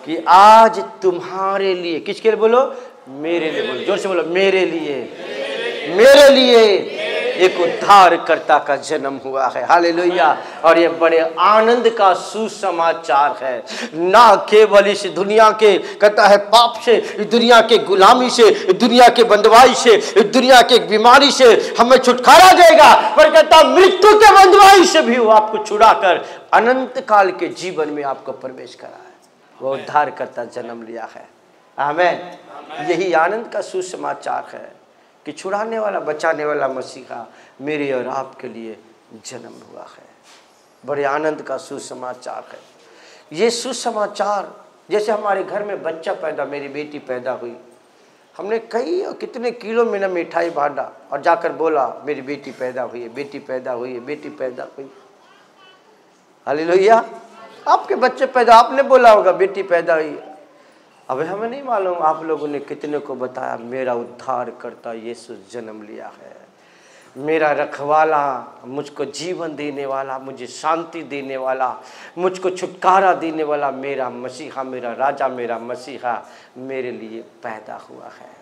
कि आज तुम्हारे लिए, किसके लिए बोलो? मेरे लिए बोलो, जोर से बोलो, मेरे लिए, मेरे लिए एक उद्धारकर्ता का जन्म हुआ है। हालेलुया। और ये बड़े आनंद का सुसमाचार है, ना केवल इस दुनिया के, कहता है पाप से, इस दुनिया के गुलामी से, इस दुनिया के बंधुआई से, इस दुनिया के बीमारी से हमें छुटकारा देगा, पर कहता मृत्यु के बंधुआई से भी वो आपको छुड़ाकर अनंत काल के जीवन में आपको प्रवेश करा है। वो उद्धारकर्ता जन्म लिया है। आमीन। यही आनंद का सुसमाचार है कि छुड़ाने वाला, बचाने वाला मसीहा मेरे और आपके लिए जन्म हुआ है। बड़े आनंद का सुसमाचार है ये सुसमाचार। जैसे हमारे घर में बच्चा पैदा, मेरी बेटी पैदा हुई, हमने कई कितने किलो में ना मिठाई बांटा और जाकर बोला मेरी बेटी पैदा हुई है, बेटी पैदा हुई है, बेटी पैदा हुई। हालेलुया। आपके बच्चे पैदा, आपने बोला होगा बेटी पैदा हुई। अब हमें नहीं मालूम आप लोगों ने कितने को बताया मेरा उद्धार करता यीशु जन्म लिया है, मेरा रखवाला, मुझको जीवन देने वाला, मुझे शांति देने वाला, मुझको छुटकारा देने वाला मेरा मसीहा, मेरा राजा, मेरा मसीहा मेरे लिए पैदा हुआ है।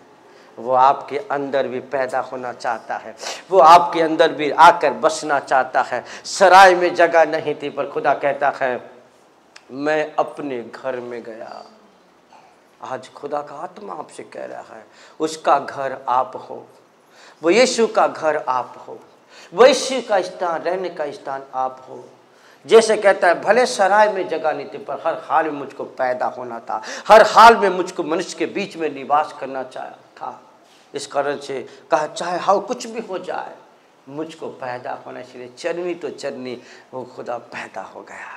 वो आपके अंदर भी पैदा होना चाहता है, वो आपके अंदर भी आकर बसना चाहता है। सराय में जगह नहीं थी, पर खुदा कहता है मैं अपने घर में गया। आज खुदा का आत्मा आपसे कह रहा है उसका घर आप हो, वो यीशु का घर आप हो, वो यीशु का स्थान, रहने का स्थान आप हो। जैसे कहता है भले सराय में जगह नहीं थी, पर हर हाल में मुझको पैदा होना था, हर हाल में मुझको मनुष्य के बीच में निवास करना था। इस कारण से कहा चाहे हाउ कुछ भी हो जाए मुझको पैदा होना चाहिए। चरनी तो चरनी वो खुदा पैदा हो गया।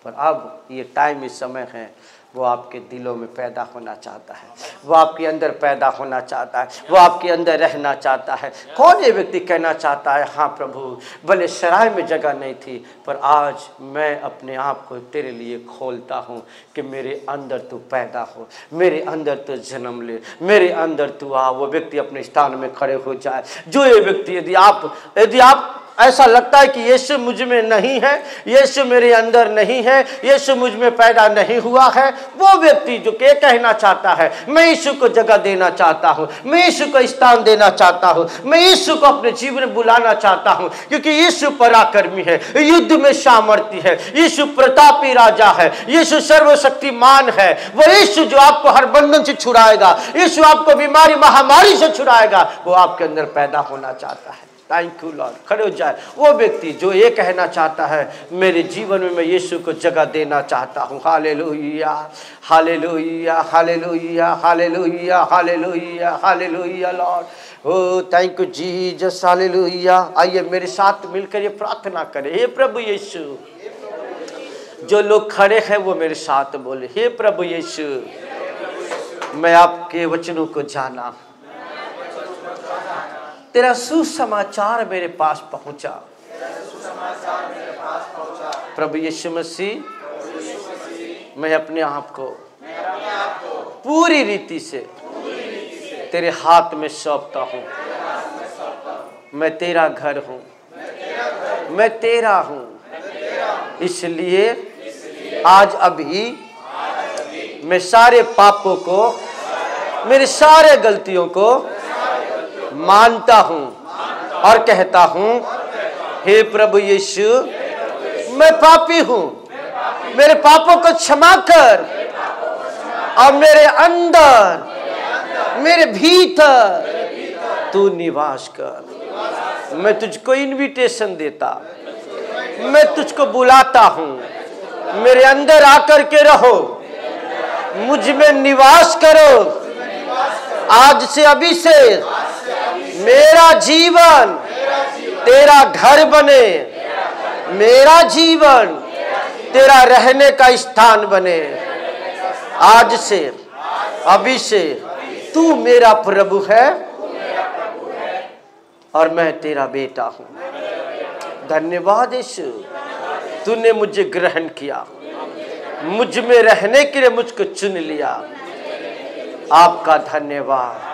पर अब ये टाइम, इस समय है, वो आपके दिलों में पैदा होना चाहता है, वो आपके अंदर पैदा होना चाहता है, वो आपके अंदर रहना चाहता है। कौन ये व्यक्ति कहना चाहता है हाँ प्रभु भले सराय में जगह नहीं थी, पर आज मैं अपने आप को तेरे लिए खोलता हूँ कि मेरे अंदर तू पैदा हो, मेरे अंदर तू जन्म ले, मेरे अंदर तू आ। वो व्यक्ति अपने स्थान में खड़े हो जाए। जो ये व्यक्ति यदि आप ऐसा लगता है कि यीशु मुझ में नहीं है, यीशु मेरे अंदर नहीं है, यीशु मुझ में पैदा नहीं हुआ है, वो व्यक्ति जो के कहना चाहता है मैं यीशु को जगह देना चाहता हूँ, मैं यीशु को स्थान देना चाहता हूँ, मैं यीशु को अपने जीवन में बुलाना चाहता हूँ, क्योंकि यीशु पराक्रमी है, युद्ध में सामर्थ्य है, यीशु प्रतापी राजा है, यीशु सर्वशक्तिमान है। वो यीशु जो आपको हर बंधन से छुड़ाएगा, यीशु आपको बीमारी महामारी से छुड़ाएगा, वो आपके अंदर पैदा होना चाहता है। Thank you Lord. खड़े हो जाए। वो व्यक्ति जो ये कहना चाहता है मेरे जीवन में मैं यीशु को जगह देना चाहता हूँ। Hallelujah, hallelujah, hallelujah, hallelujah, hallelujah, hallelujah Lord. Oh thank you Jesus, hallelujah. आइए मेरे साथ मिलकर ये प्रार्थना करें। हे प्रभु यीशु, जो लोग खड़े हैं वो मेरे साथ बोले, हे प्रभु यीशु, मैं आपके वचनों को जाना, तेरा सुसमाचार मेरे पास पहुंचा। प्रभु यीशु मसीह, मैं अपने आप को पूरी रीति से तेरे हाथ में सौंपता हूँ। मैं तेरा घर हूँ, मैं तेरा हूँ, इसलिए आज अभी मैं सारे पापों को, मेरे सारे गलतियों को मानता हूँ और कहता हूँ हे प्रभु यीशु, मैं पापी हूँ, मेरे पापों को क्षमा कर और मेरे अंदर, मेरे भीतर तू निवास कर। मैं तुझको इनविटेशन देता, मैं तुझको बुलाता हूँ, मेरे अंदर आकर के रहो, मुझ में निवास करो। आज से, अभी से मेरा जीवन तेरा घर बने, मेरा जीवन तेरा रहने का स्थान बने। आज से, अभी से तू मेरा प्रभु है और मैं तेरा बेटा हूँ। धन्यवाद यीशु, तूने मुझे ग्रहण किया, मुझ में रहने के लिए मुझको चुन लिया। आपका धन्यवाद।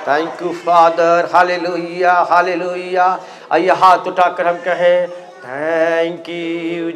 Thank you father. Hallelujah, hallelujah. आइए हाथ उठाकर हम कहें थैंक यू।